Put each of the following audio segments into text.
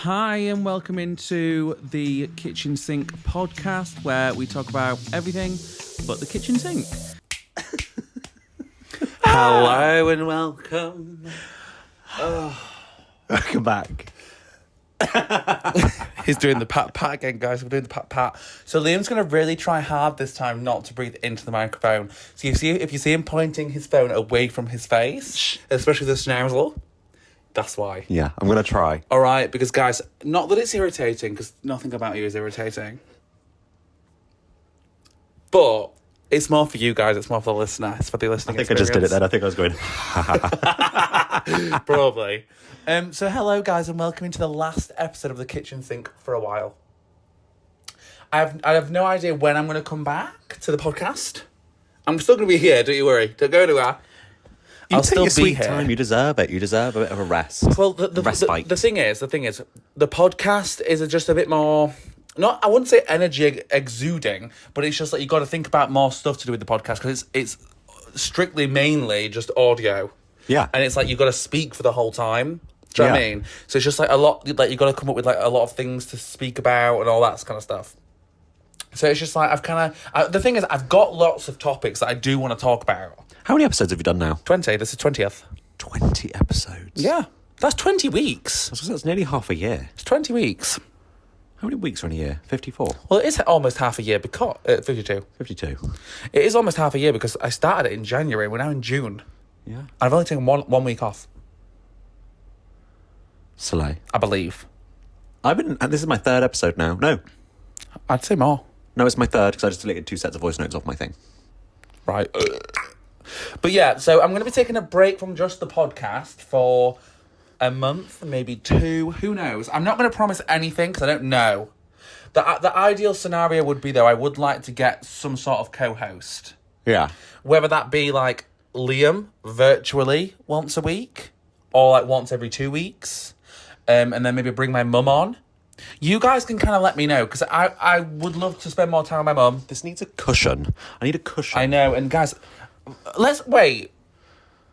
Hi and welcome into the Kitchen Sink podcast where we talk about everything but the kitchen sink. Hello and welcome. Welcome back. He's doing the pat again, guys. We're doing the pat. So Liam's going to really try hard this time not to breathe into the microphone. So if you see him pointing his phone away from his face, especially the schnozzle, that's why. Yeah, I'm going to try. All right, because guys, not that it's irritating, because nothing about you is irritating. But it's more for you guys. It's more for the listener. It's for the listening I think I just did it then. I think I was going... Probably. So hello, guys, and welcome into the last episode of the Kitchen Sink for a while. I have no idea when I'm going to come back to the podcast. I'm still going to be here, don't you worry. Don't go anywhere. I'll still be here. Time. You deserve it. You deserve a bit of a rest. Well, the thing is, the podcast is just a bit more... I wouldn't say energy exuding, but it's just like you got to think about more stuff to do with the podcast because it's strictly mainly just audio. Yeah. And it's like you've got to speak for the whole time. Do you know what I mean? So it's just like a lot, like you've got to come up with like a lot of things to speak about and all that kind of stuff. So it's just like the thing is, I've got lots of topics that I do want to talk about. How many episodes have you done now? 20. This is 20th. 20 episodes? Yeah. That's 20 weeks. That's nearly half a year. It's 20 weeks. How many weeks are in a year? 54? Well, it is almost half a year because... 52. 52. It is almost half a year because I started it in January. We're now in June. Yeah. I've only taken one week off. Soleil. I believe. This is my third episode now. No. I'd say more. No, it's my third because I just deleted 2 sets of voice notes off my thing. Right. But yeah, so I'm going to be taking a break from just the podcast for a month, maybe 2. Who knows? I'm not going to promise anything because I don't know. The ideal scenario would be, though, I would like to get some sort of co-host. Yeah. Whether that be like Liam virtually once a week or like once every 2 weeks. And then maybe bring my mum on. You guys can kind of let me know because I would love to spend more time with my mum. This needs a cushion. I need a cushion. I know, and guys, let's wait.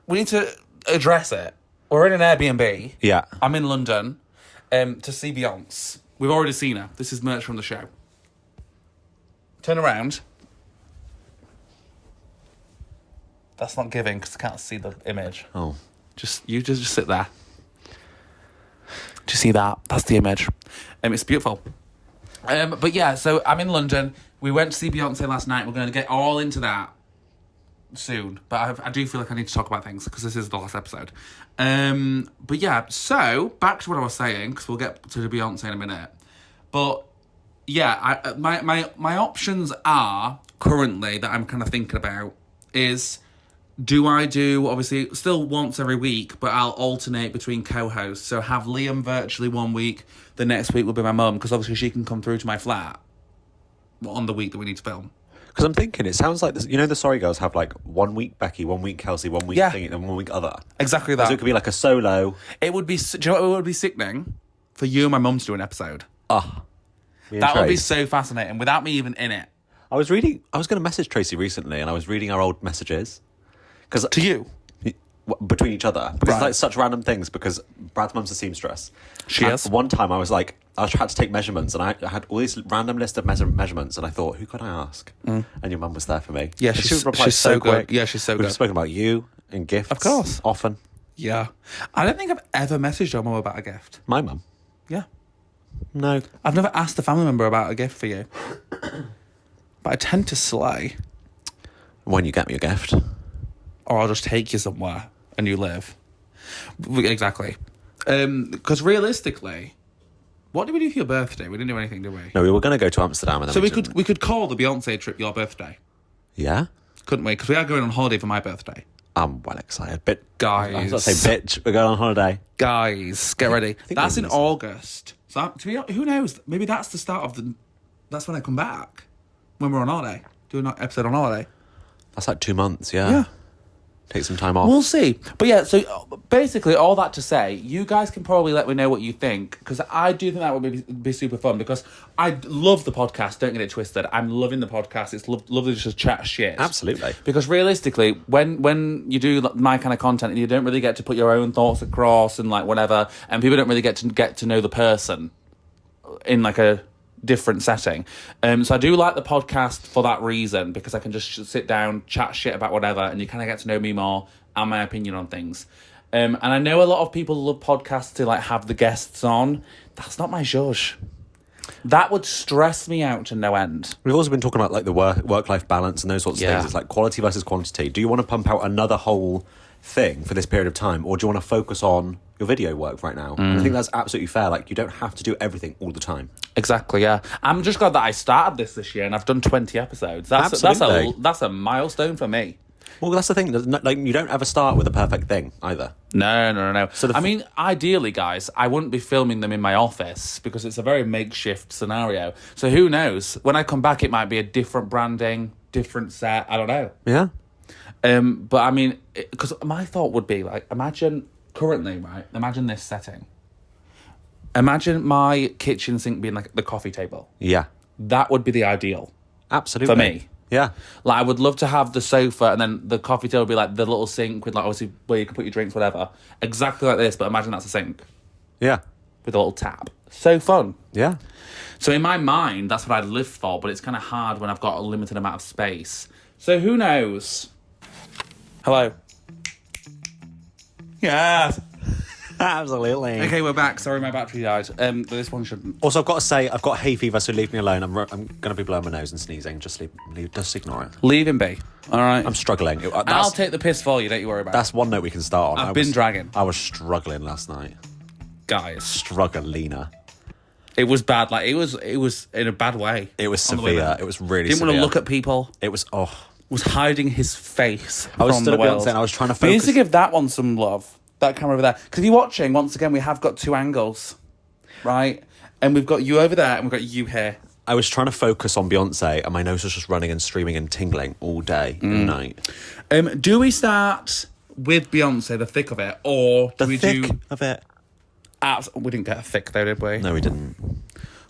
We need to address it. We're in an Airbnb. Yeah. I'm in London to see Beyonce. We've already seen her. This is merch from the show. Turn around. That's not giving because I can't see the image. Oh. Just sit there. Do you see that? That's the image. It's beautiful. But yeah, so I'm in London. We went to see Beyonce last night. We're going to get all into that soon. But I do feel like I need to talk about things because this is the last episode. But yeah, so back to what I was saying because we'll get to the Beyonce in a minute. But yeah, my options are currently that I'm kind of thinking about is... Do I do, obviously, still once every week, but I'll alternate between co-hosts. So have Liam virtually 1 week, the next week will be my mum, because obviously she can come through to my flat on the week that we need to film. Because I'm thinking, it sounds like, the Sorry Girls have like 1 week Becky, 1 week Kelsey, 1 week thing, and 1 week other. Exactly that. So it could be like a solo. It would be, do you know what would be sickening? For you and my mum to do an episode. Oh. That would be so fascinating, without me even in it. I was going to message Tracy recently, and I was reading our old messages. To you? Between each other. Because right. It's like such random things, because Brad's mum's a seamstress. She is. One time I was like, I had to take measurements, and I had all these random list of measurements, and I thought, who could I ask? And your mum was there for me. Yeah, she's so quick. good. Yeah, she's so good. We've spoken about you and gifts. Of course. Often. Yeah. I don't think I've ever messaged your mum about a gift. My mum? Yeah. No. I've never asked a family member about a gift for you. But I tend to slay. When you get me a gift. Or I'll just take you somewhere and you live. Exactly. Because realistically, what did we do for your birthday? We didn't do anything, did we? No, we were going to go to Amsterdam. And then so we could call the Beyonce trip your birthday. Yeah? Couldn't we? Because we are going on holiday for my birthday. I'm well excited. But guys. I was about to say, bitch, we're going on holiday. Guys, get ready. That's in August. So to be honest, who knows? Maybe that's the start of the... That's when I come back. When we're on holiday. Do an episode on holiday. That's like 2 months, yeah. Yeah. take some time off. We'll see. But yeah, so basically all that to say, you guys can probably let me know what you think, because I do think that would be super fun, because I love the podcast, don't get it twisted. I'm loving the podcast. It's lovely to just chat shit. Absolutely. Because realistically, when you do my kind of content and you don't really get to put your own thoughts across and like whatever, and people don't really get to know the person in like a different setting. So I do like the podcast for that reason, because I can just sit down, chat shit about whatever, and you kind of get to know me more and my opinion on things. And I know a lot of people love podcasts to like have the guests on. That's not my zhuzh. That would stress me out to no end. We've also been talking about like the work-life balance and those sorts of things. It's like quality versus quantity. Do you want to pump out another whole thing for this period of time, or do you want to focus on your video work right now? And I think that's absolutely fair. Like, you don't have to do everything all the time. Exactly, yeah. I'm just glad that I started this year and I've done 20 episodes. That's a milestone for me. Well, that's the thing. Like, you don't ever start with a perfect thing either. No. So I mean, ideally, guys, I wouldn't be filming them in my office, because it's a very makeshift scenario. So who knows? When I come back, it might be a different branding, different set. I don't know. Yeah. But I mean, because my thought would be like, imagine currently, right? Imagine this setting. Imagine my kitchen sink being like the coffee table. Yeah. That would be the ideal. Absolutely. For me. Yeah. Like, I would love to have the sofa, and then the coffee table would be like the little sink with like obviously where you can put your drinks, whatever. Exactly like this, but imagine that's a sink Yeah. with a little tap. So fun. Yeah. So in my mind, that's what I'd live for, but it's kind of hard when I've got a limited amount of space. So who knows? Hello. Yes. Absolutely. Okay, we're back. Sorry, my battery died. This one shouldn't. Also, I've got to say, I've got hay fever, so leave me alone. I'm going to be blowing my nose and sneezing. Just ignore it. Leave him be. All right. I'm struggling. I'll take the piss for you. Don't you worry about it. That's one note we can start on. I've been dragging. I was struggling last night. Guys. Struggling-lina. It was bad. Like, it was in a bad way. It was severe. It was really Didn't severe. want to look at people. It was, Was hiding his face I was from still the at world. Beyonce and I was trying to We need focus. to give that one some love. That camera over there. Because if you're watching, once again, we have got two angles. Right? And we've got you over there and we've got you here. I was trying to focus on Beyonce and my nose was just running and streaming and tingling all day and night. Do we start with Beyonce, the thick of it, or do we thick do... of it. We didn't get a thick though, did we? No, we didn't.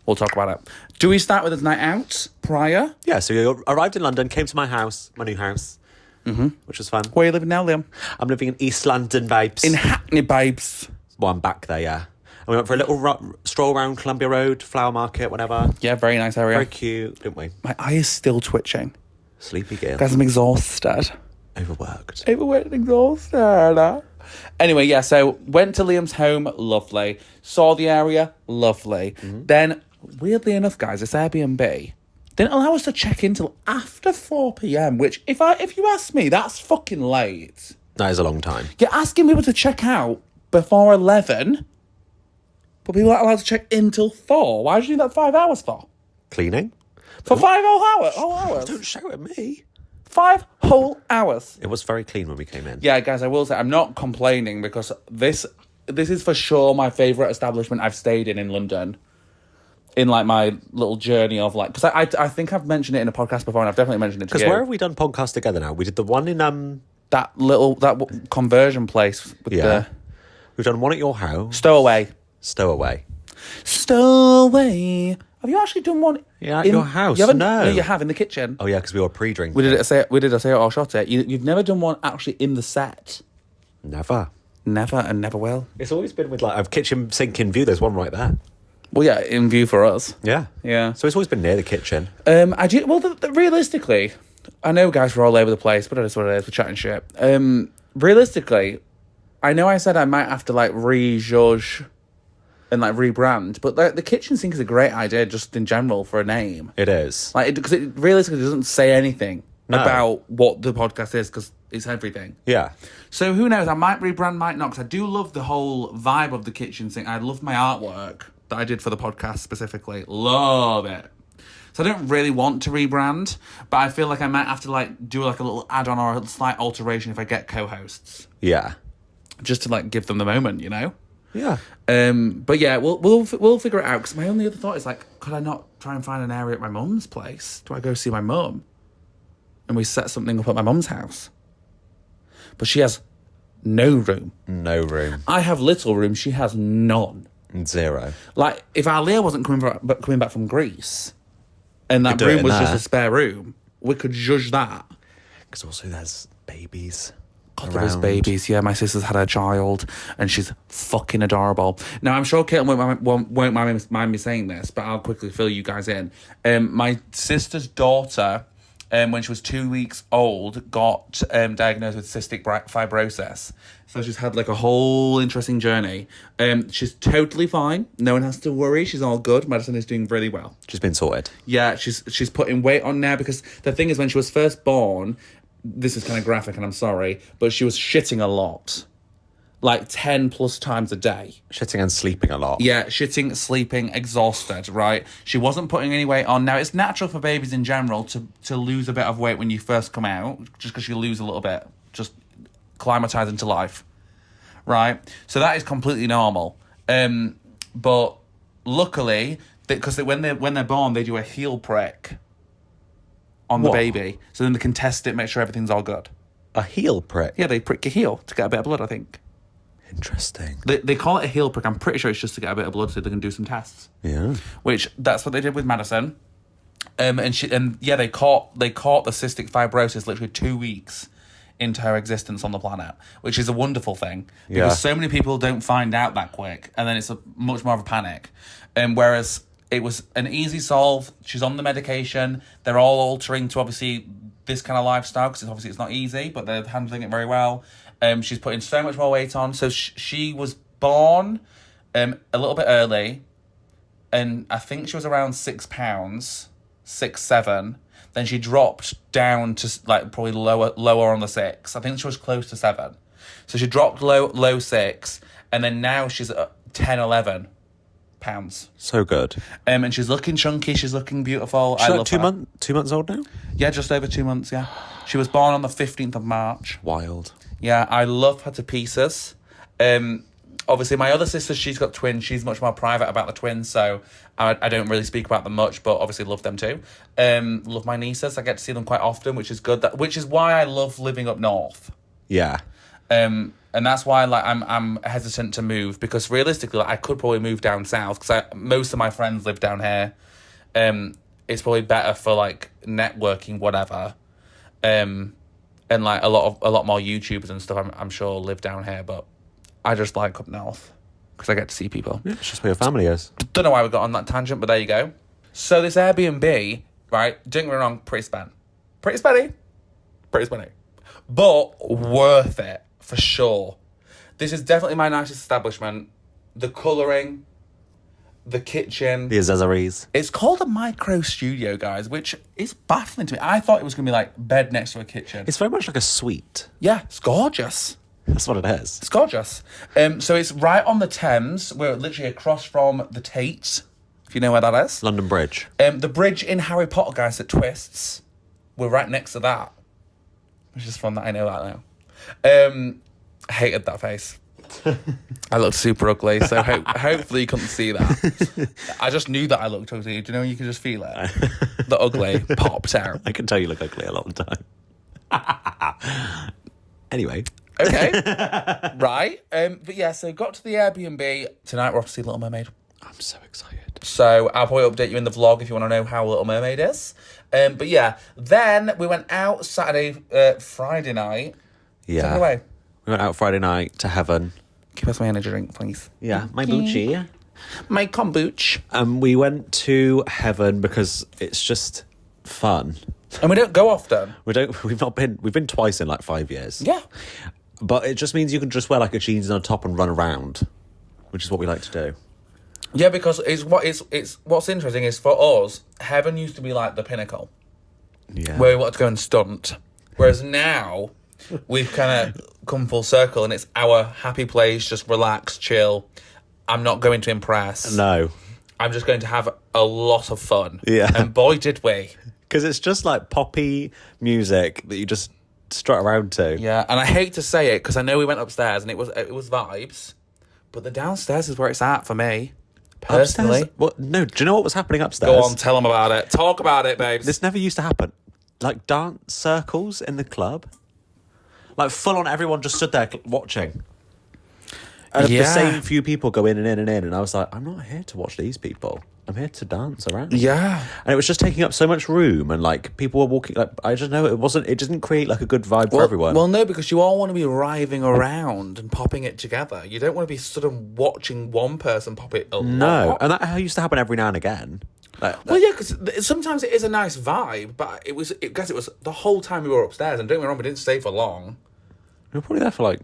We'll talk about it. Do we start with a night out prior? Yeah, so you arrived in London, came to my house, my new house, which was fun. Where are you living now, Liam? I'm living in East London, babes. In Hackney, babes. Well, I'm back there, yeah. And we went for a little stroll around Columbia Road, Flower Market, whatever. Yeah, very nice area. Very cute, didn't we? My eye is still twitching. Sleepy girl. Guys, I'm exhausted. Overworked. Overworked and exhausted. Anyway, yeah, so went to Liam's home, lovely. Saw the area, lovely. Then, weirdly enough, guys, this Airbnb didn't allow us to check in till after 4 p.m, which, if you ask me, that's fucking late. That is a long time. You're asking people to check out before 11, but people aren't allowed to check in till 4. Why did you do that 5 hours for? Cleaning? For 5 whole hours? Don't shout at me. 5 whole hours. It was very clean when we came in. Yeah, guys, I will say, I'm not complaining, because this is for sure my favourite establishment I've stayed in London. In like my little journey of like, because I think I've mentioned it in a podcast before, and I've definitely mentioned it to you. Because where have we done podcasts together now? We did the one in that conversion place with the We've done one at your house. Stowaway. Stowaway. Have you actually done one? Yeah, at your house. You haven't? No, you have in the kitchen. Oh yeah, because we were pre-drinking. We did a say it or shot it. You've never done one actually in the set. Never. Never and never will. It's always been with like a kitchen sink in view. There's one right there. Well, yeah, in view for us. Yeah. Yeah. So it's always been near the kitchen. I do. Well, realistically, I know, guys, we're all over the place, but it is what it is. We're chatting shit. Realistically, I know I said I might have to like rejudge and like rebrand, but the kitchen sink is a great idea just in general for a name. It is. Like, because it realistically doesn't say anything about what the podcast is, because it's everything. Yeah. So who knows? I might rebrand, might not, because I do love the whole vibe of the kitchen sink. I love my artwork that I did for the podcast specifically. Love it. So I don't really want to rebrand, but I feel like I might have to like do like a little add-on or a slight alteration if I get co-hosts. Yeah. Just to like give them the moment, you know? Yeah. But yeah, we'll figure it out, because my only other thought is like, could I not try and find an area at my mum's place? Do I go see my mum? And we set something up at my mum's house? but she has no room. No room. I have little room. She has none. Zero. Like, if Alia wasn't coming back from Greece, and that Could do it room in was there. just a spare room, we could judge that. Because also there's babies. God, there is babies. Yeah, my sister's had a child, and she's fucking adorable. Now, I'm sure Caitlin won't mind me saying this, but I'll quickly fill you guys in. My sister's daughter, when she was 2 weeks old, got diagnosed with cystic fibrosis. So she's had like a whole interesting journey. She's totally fine. No one has to worry. She's all good. Madison is doing really well. She's been sorted. Yeah, she's putting weight on now, because the thing is, when she was first born, this is kind of graphic and I'm sorry, but she was shitting a lot. Like 10 plus times a day. Shitting and sleeping a lot. Yeah, shitting, sleeping, exhausted, right? She wasn't putting any weight on. Now, it's natural for babies in general to lose a bit of weight when you first come out, just because you lose a little bit, just acclimatise into life, right? So that is completely normal. But luckily, because when they're born, they do a heel prick on the baby. So then they can test it, make sure everything's all good. A heel prick? Yeah, they prick your heel to get a bit of blood, I think. Interesting. They call it a heel prick. I'm pretty sure it's just to get a bit of blood so they can do some tests. Yeah. Which, that's what they did with Madison. They caught the cystic fibrosis literally 2 weeks into her existence on the planet, which is a wonderful thing, because so many people don't find out that quick, and then it's much more of a panic. Whereas it was an easy solve. She's on the medication. They're all altering to obviously this kind of lifestyle, because obviously it's not easy, but they're handling it very well. She's putting so much more weight on. So she was born a little bit early, and I think she was around 6 pounds, 6, 7. Then she dropped down to like probably lower on the 6. I think she was close to 7. So she dropped low 6, and then now she's at 10, 11 pounds. So good. And she's looking chunky. She's looking beautiful. She's I like love her. 2 months old now? Yeah, just over 2 months. Yeah, she was born on the 15th of March. Wild. Yeah, I love her to pieces. Obviously, my other sister, she's got twins. She's much more private about the twins, so I don't really speak about them much, but obviously love them too. Love my nieces. I get to see them quite often, which is good. Which is why I love living up north. Yeah. And that's why I'm hesitant to move, because realistically, I could probably move down south, because most of my friends live down here. It's probably better for like networking, whatever. And like a lot more YouTubers and stuff, I'm sure, live down here, but I just like up north because I get to see people. Yeah, it's just where your family is. Don't know why we got on that tangent, but there you go. So this Airbnb, right? Don't get me wrong, pretty spenny, but worth it for sure. This is definitely my nicest establishment. The colouring, the kitchen. The accessories. It's called a micro studio, guys, which is baffling to me. I thought it was going to be like bed next to a kitchen. It's very much like a suite. Yeah, it's gorgeous. That's what it is. It's gorgeous. So it's right on the Thames. We're literally across from the Tate, if you know where that is. London Bridge. The bridge in Harry Potter, guys, that twists. We're right next to that. Which is fun that I know that now. I hated that face. I looked super ugly, so hopefully you couldn't see that. I just knew that I looked ugly. Do you know when you can just feel it? The ugly popped out. I can tell you look ugly a lot of the time. Anyway. Okay. Right. But yeah, so got to the Airbnb. Tonight we're off to see Little Mermaid. I'm so excited. So I'll probably update you in the vlog if you want to know how Little Mermaid is. But yeah, then we went out Friday night. Yeah. Take it away. We went out Friday night to Heaven. Give us my energy drink, please. Yeah, my bucci. My kombucha. We went to Heaven because it's just fun. And we don't go often. We've been twice in like 5 years. Yeah. But it just means you can just wear like a jeans and a top and run around, which is what we like to do. Yeah, because what's interesting is for us, Heaven used to be like the pinnacle. Yeah. Where we wanted to go and stunt. Whereas now we've kind of come full circle and it's our happy place, just relax, chill. I'm not going to impress. No. I'm just going to have a lot of fun. Yeah. And boy, did we. Because it's just like poppy music that you just strut around to. Yeah, and I hate to say it because I know we went upstairs and it was vibes, but the downstairs is where it's at for me, personally. Upstairs? What? No, do you know what was happening upstairs? Go on, tell them about it. Talk about it, babes. This never used to happen. Like dance circles in the club. Like, full on, everyone just stood there watching. And the Yeah. same few people go in and in and in. And I was like, I'm not here to watch these people. I'm here to dance around. Yeah. And it was just taking up so much room. And, like, people were walking, like, I don't know, it didn't create, like, a good vibe for everyone. Well, no, because you all want to be writhing around and popping it together. You don't want to be sort of watching one person pop it a No. lot. And that used to happen every now and again. Well, yeah, because sometimes it is a nice vibe, but it was the whole time we were upstairs, and don't get me wrong, we didn't stay for long. We were probably there for, like,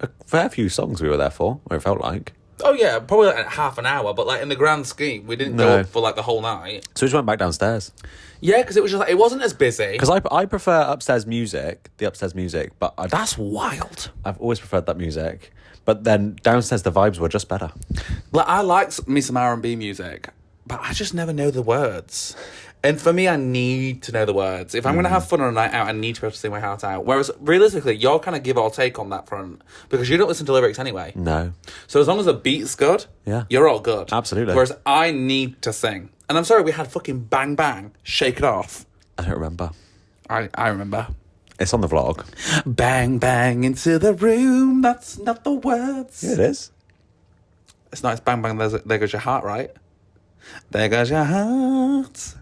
a fair few songs we were there for, or it felt like. Oh, yeah, probably like half an hour, but like in the grand scheme, we didn't go up for like the whole night. So we just went back downstairs. Yeah, because it was just like, it wasn't as busy. Because I prefer the upstairs music, but That's wild. I've always preferred that music. But then downstairs, the vibes were just better. Like, I like me some R&B music, but I just never know the words. And for me, I need to know the words. If I'm going to have fun on a night out, I need to be able to sing my heart out. Whereas, realistically, you're kind of give or take on that front. Because you don't listen to lyrics anyway. No. So as long as the beat's good, Yeah. you're all good. Absolutely. Whereas I need to sing. And I'm sorry, we had fucking Bang Bang, Shake It Off. I don't remember. I remember. It's on the vlog. Bang, bang into the room, that's not the words. Yeah, it is. It's not, it's bang, bang, there goes your heart, right? There goes your heart.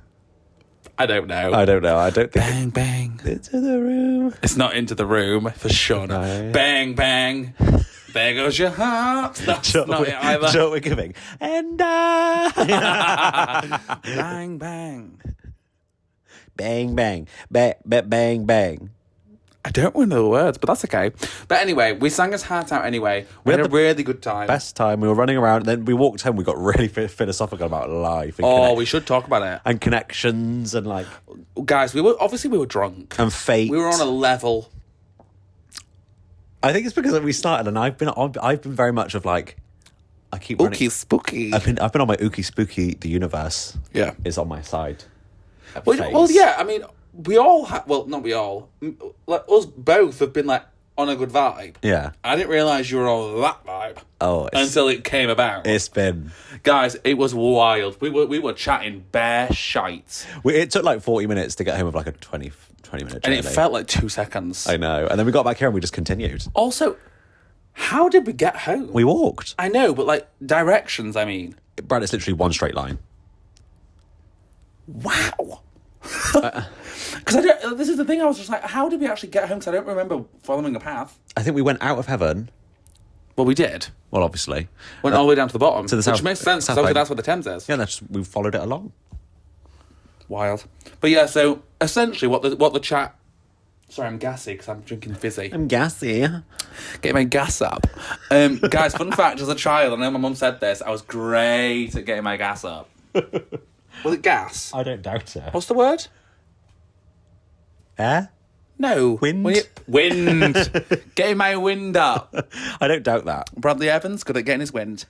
I don't know. I don't know. I don't think. Bang, bang. Into the room. It's not into the room, for sure. No. Bang, bang. There goes your heart. That's not it either. Do you know what we're giving? And Bang, bang. bang, bang, bang, bang, bang. I don't know the words, but that's okay. But anyway, we sang his heart out anyway. We had a really good time. Best time. We were running around, and then we walked home. We got really philosophical about life. And We should talk about it. and connections and like Guys, we were drunk. and fate. We were on a level. I think it's because we started, and I've been very much of like, I keep running. Ookie spooky. I've been on my ookie spooky. The universe, Yeah. is on my side. Well, yeah. I mean, we all not we all. Like us both have been like on a good vibe. Yeah. I didn't realise you were on that vibe. Oh, until it came about. It's been. Guys, it was wild. We were chatting bare shite. It took like 40 minutes to get home of like a 20 minute journey. And it felt like 2 seconds. I know. And then we got back here and we just continued. Also, how did we get home? We walked. I know, but like directions, I mean. Brad, it's literally one straight line. Wow. Because this is the thing, I was just like, how did we actually get home? Because I don't remember following a path. I think we went out of heaven. Well, we did. Well, obviously. Went all the way down to the bottom. To the which south, makes sense, because obviously that's what the Thames is. Yeah, we followed it along. Wild. But yeah, so essentially what the chat... Sorry, I'm gassy because I'm drinking fizzy. I'm gassy. Getting my gas up. Guys, fun fact, as a child, I know my mum said this, I was great at getting my gas up. Was it gas? I don't doubt it. What's the word? Air? No. Wind? Wind. Getting my wind up. I don't doubt that. Bradley Evans, good at getting his wind.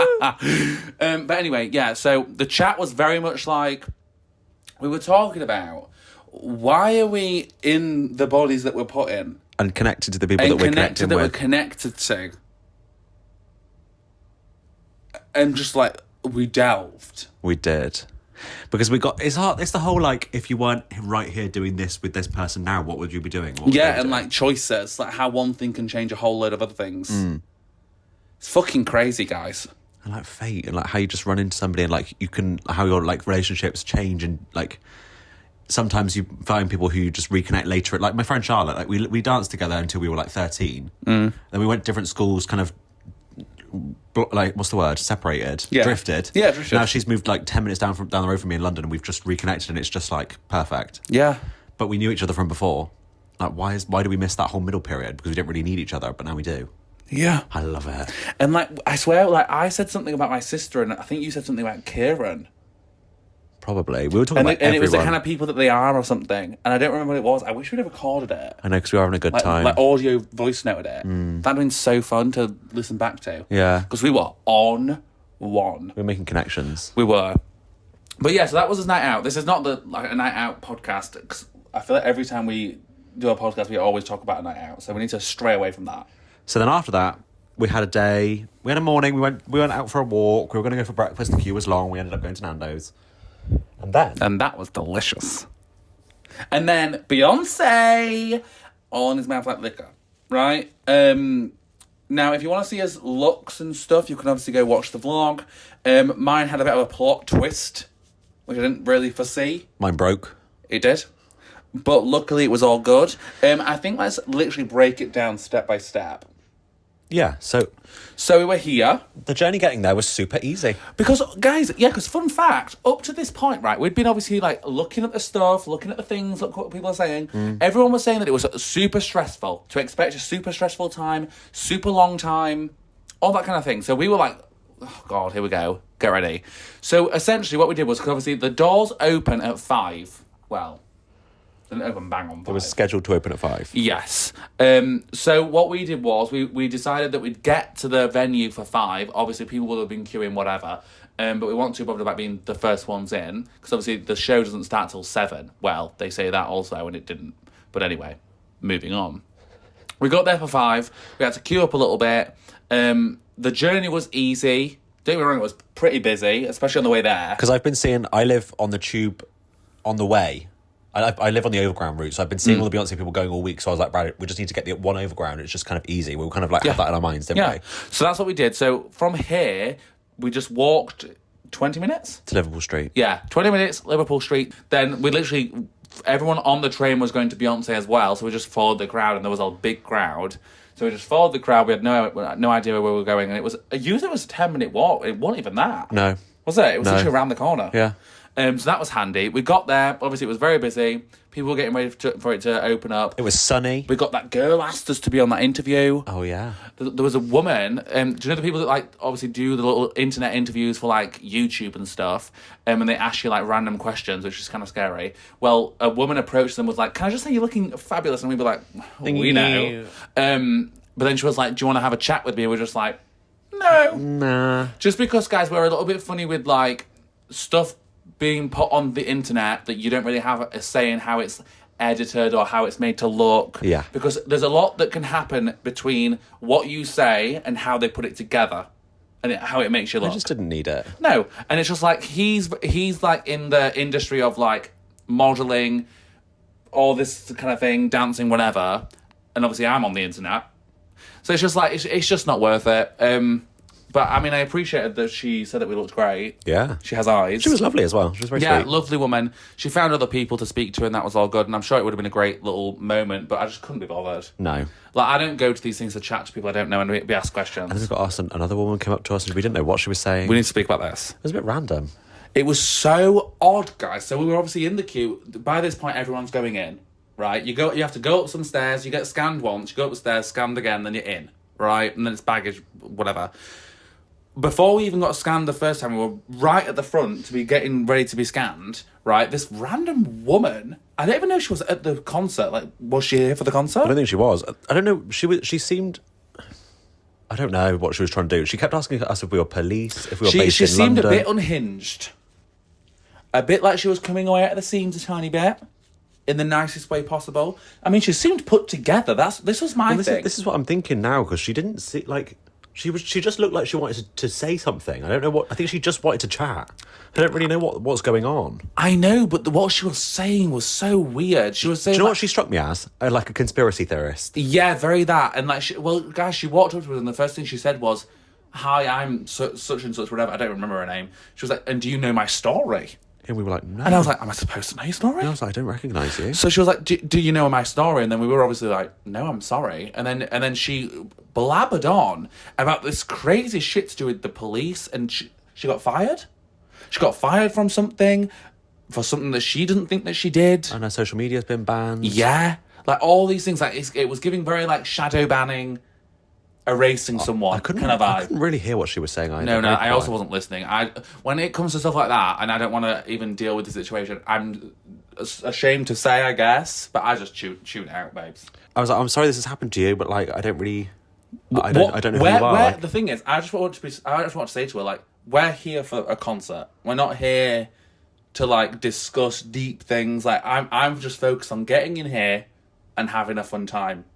But anyway, yeah, so the chat was very much like, we were talking about, why are we in the bodies that we're put in? And connected to the people that we're connected with. We're connected to. And just like, we delved. We did. Because it's hard. It's the whole like, if you weren't right here doing this with this person now, what would you be doing? What would you be doing? Like choices, like how one thing can change a whole load of other things. It's fucking crazy, guys. And like fate, and like how you just run into somebody, and like how your like relationships change, and like sometimes you find people who you just reconnect later. Like my friend Charlotte, like we danced together until we were like 13. Then we went to different schools, kind of like, what's the word? Separated, drifted. Yeah, drifted. Now she's moved like 10 minutes down the road from me in London, and we've just reconnected, and it's just like perfect. Yeah. But we knew each other from before. Like why do we miss that whole middle period? Because we didn't really need each other, but now we do. Yeah. I love it. And like, I swear, like I said something about my sister, and I think you said something about Kieran. Probably. We were talking And about everyone. it was the kind of people that they are or something. And I don't remember what it was. I wish we'd have recorded it. I know, because we were having a good time. Like audio voice noted it. That'd have been so fun to listen back to. Yeah. Because we were on one. We were making connections. We were. But yeah, so that was his night out. This is not a night out podcast. 'Cause I feel like every time we do a podcast, we always talk about a night out. So we need to stray away from that. So then after that, we had a day. We had a morning. We went out for a walk. We were going to go for breakfast. The queue was long. We ended up going to Nando's. And then... And that was delicious. And then Beyonce, all in his mouth like liquor, right? Now, if you want to see his looks and stuff, you can obviously go watch the vlog. Mine had a bit of a plot twist, which I didn't really foresee. Mine broke. It did. But luckily it was all good. I think let's literally break it down step by step. Yeah, so we were here. the journey getting there was super easy. Because, guys, because fun fact, up to this point, right, we'd been obviously, like, looking at the stuff, looking at the things, look what people are saying. Everyone was saying that it was super stressful, to expect a super stressful time, super long time, all that kind of thing. So we were like, oh, God, here we go. Get ready. So, essentially, what we did was, because obviously the doors open at 5. Well, didn't open bang on 5. It was scheduled to open at 5. Yes. So what we did was we decided that we'd get to the venue for 5. Obviously, people will have been queuing, whatever. But we weren't too bothered about being the first ones in, because obviously the show doesn't start till 7. Well, they say that also, and it didn't. But anyway, moving on. We got there for 5. We had to queue up a little bit. The journey was easy. Don't get me wrong, it was pretty busy, especially on the way there. Because I've been seeing, I live on the tube on the way. I live on the overground route, so I've been seeing all the Beyonce people going all week, so I was like, right, we just need to get the one overground. It's just kind of easy. We were kind of like, have that in our minds, didn't we? So that's what we did. So from here, we just walked 20 minutes? To Liverpool Street. Yeah, 20 minutes, Liverpool Street. Then we literally, everyone on the train was going to Beyonce as well, so we just followed the crowd, and there was a big crowd. So we just followed the crowd. We had no idea where we were going, and it was usually it was a 10-minute walk. It wasn't even that. No. Was it? It was literally around the corner. Yeah. So that was handy. We got there. Obviously, it was very busy. People were getting ready for it to open up. It was sunny. We got that girl asked us to be on that interview. Oh, yeah. There was a woman. Do you know the people that like obviously do the little internet interviews for like YouTube and stuff? And they ask you like random questions, which is kind of scary. Well, a woman approached them, was like, "Can I just say you're looking fabulous?" And we'd be like, "We know." But then she was like, "Do you want to have a chat with me?" And we're just like, "No." Nah. Just because, guys, we're a little bit funny with like stuff being put on the internet that you don't really have a say in how it's edited or how it's made to look. Yeah. Because there's a lot that can happen between what you say and how they put it together and how it makes you look. I just didn't need it. No. And it's just like he's like in the industry of like modelling, all this kind of thing, dancing, whatever. And obviously I'm on the internet. So it's just like, it's just not worth it. But, I mean, I appreciated that she said that we looked great. Yeah. She has eyes. She was lovely as well. She was very Yeah, sweet. lovely woman. She found other people to speak to, and that was all good. And I'm sure it would have been a great little moment, but I just couldn't be bothered. No. Like, I don't go to these things to chat to people I don't know and be asked questions. And then we got asked, another woman came up to us and we didn't know what she was saying. We need to speak about this. It was a bit random. It was so odd, guys. So we were obviously in the queue. By this point, everyone's going in, right? You have to go up some stairs. You get scanned once. You go up the stairs, scanned again, then you're in, right? And then it's baggage, whatever. Before we even got scanned the first time, we were right at the front to be getting ready to be scanned, right? This random woman, I don't even know if she was at the concert. Like, was she here for the concert? I don't think she was. I don't know. She seemed... I don't know what she was trying to do. She kept asking us if we were police, if we were based She in seemed London. a bit unhinged. A bit like she was coming away at the seams a tiny bit. In the nicest way possible. I mean, she seemed put together. This was my thing. This is what I'm thinking now, because she didn't see... Like, she just looked like she wanted to say something. I don't know what... I think she just wanted to chat. I don't really know what's going on. I know, but what she was saying was so weird. She was saying... Do you know like, what she struck me as? Like a conspiracy theorist. Yeah, very that. And like, guys, she walked up to us and the first thing she said was, "Hi, I'm such and such, whatever." I don't remember her name. She was like, "And do you know my story?" And we were like, no. And I was like, "Am I supposed to know your story?" And I was like, I don't recognise you. So she was like, do you know my story? And then we were obviously like, "No, I'm sorry." And then she blabbered on about this crazy shit to do with the police, and she got fired. She got fired from something, for something that she didn't think that she did. And her social media's been banned. Yeah. Like, all these things, like, it was giving very, like, shadow banning, erasing someone I couldn't really hear what she was saying either. No, I also wasn't listening. When it comes to stuff like that, and I don't want to even deal with the situation, I'm ashamed to say, I guess, but I just tune it out, babes. I was like, I'm sorry this has happened to you, but like, I don't really... I don't know who you are. Like, the thing is, I just want to say to her, like, we're here for a concert. We're not here to, like, discuss deep things. Like, I'm just focused on getting in here and having a fun time.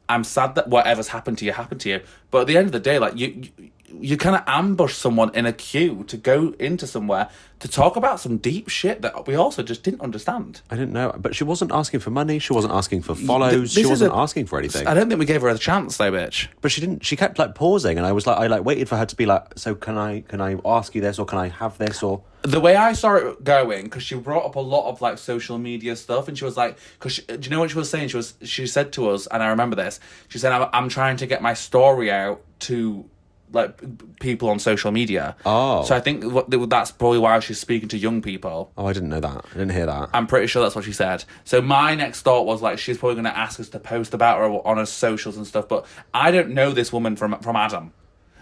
I'm sad that whatever's happened to you, But at the end of the day, like you kind of ambush someone in a queue to go into somewhere to talk about some deep shit that we also just didn't understand. I didn't know, but she wasn't asking for money. She wasn't asking for follows. She wasn't asking for anything. I don't think we gave her a chance, though, bitch. But she didn't. She kept like pausing, and I was like, I waited for her to be like, so can I ask you this, or can I have this, or the way I saw it going, because she brought up a lot of like social media stuff, and she was like, do you know what she was saying? She said to us, and I remember this. She said, I'm trying to get my story out to like people on social media. Oh. So I think that's probably why she's speaking to young people. Oh, I didn't know that. I didn't hear that. I'm pretty sure that's what she said. So my next thought was like, she's probably going to ask us to post about her on her socials and stuff, but I don't know this woman from Adam.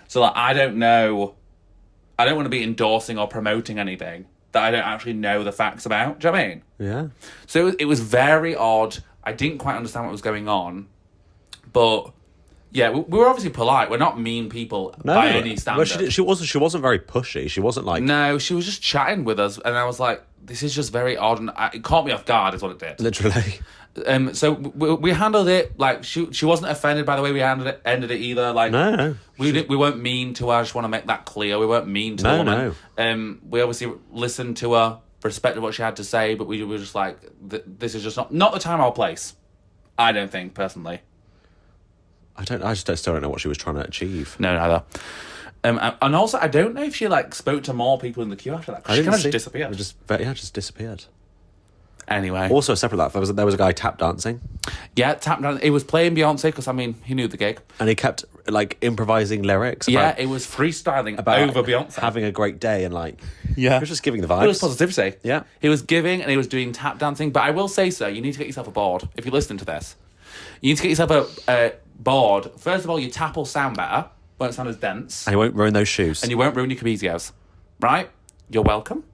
So like, I don't want to be endorsing or promoting anything that I don't actually know the facts about. Do you know what I mean? Yeah. So it was very odd. I didn't quite understand what was going on, but yeah, we were obviously polite. We're not mean people by any standard. Well, she wasn't very pushy. She wasn't like... No, she was just chatting with us, and I was like, this is just very odd, and it caught me off guard is what it did. Literally. So we handled it, like, she wasn't offended by the way we ended it either. Like, No. We weren't mean to her. I just want to make that clear. We weren't mean to the woman. No. We obviously listened to her, respected what she had to say, but we were just like, this is just not the time or place. I don't think, personally. I still don't know what she was trying to achieve. No, neither. And also, I don't know if she like spoke to more people in the queue after that. She kind of just disappeared. Just disappeared. Anyway. Also, separate that, there was a guy tap dancing. Yeah, tap dancing. He was playing Beyonce because, I mean, he knew the gig. And he kept, like, improvising lyrics. It was freestyling about over Beyonce. Having a great day and, like... Yeah. He was just giving the vibes. It was positivity. Yeah. He was giving and he was doing tap dancing. But I will say, sir, you need to get yourself a board. If you're listening to this, you need to get yourself a board. First of all, your tap will sound better. Won't sound as dense. And you won't ruin those shoes. And you won't ruin your cabezios. Right? You're welcome.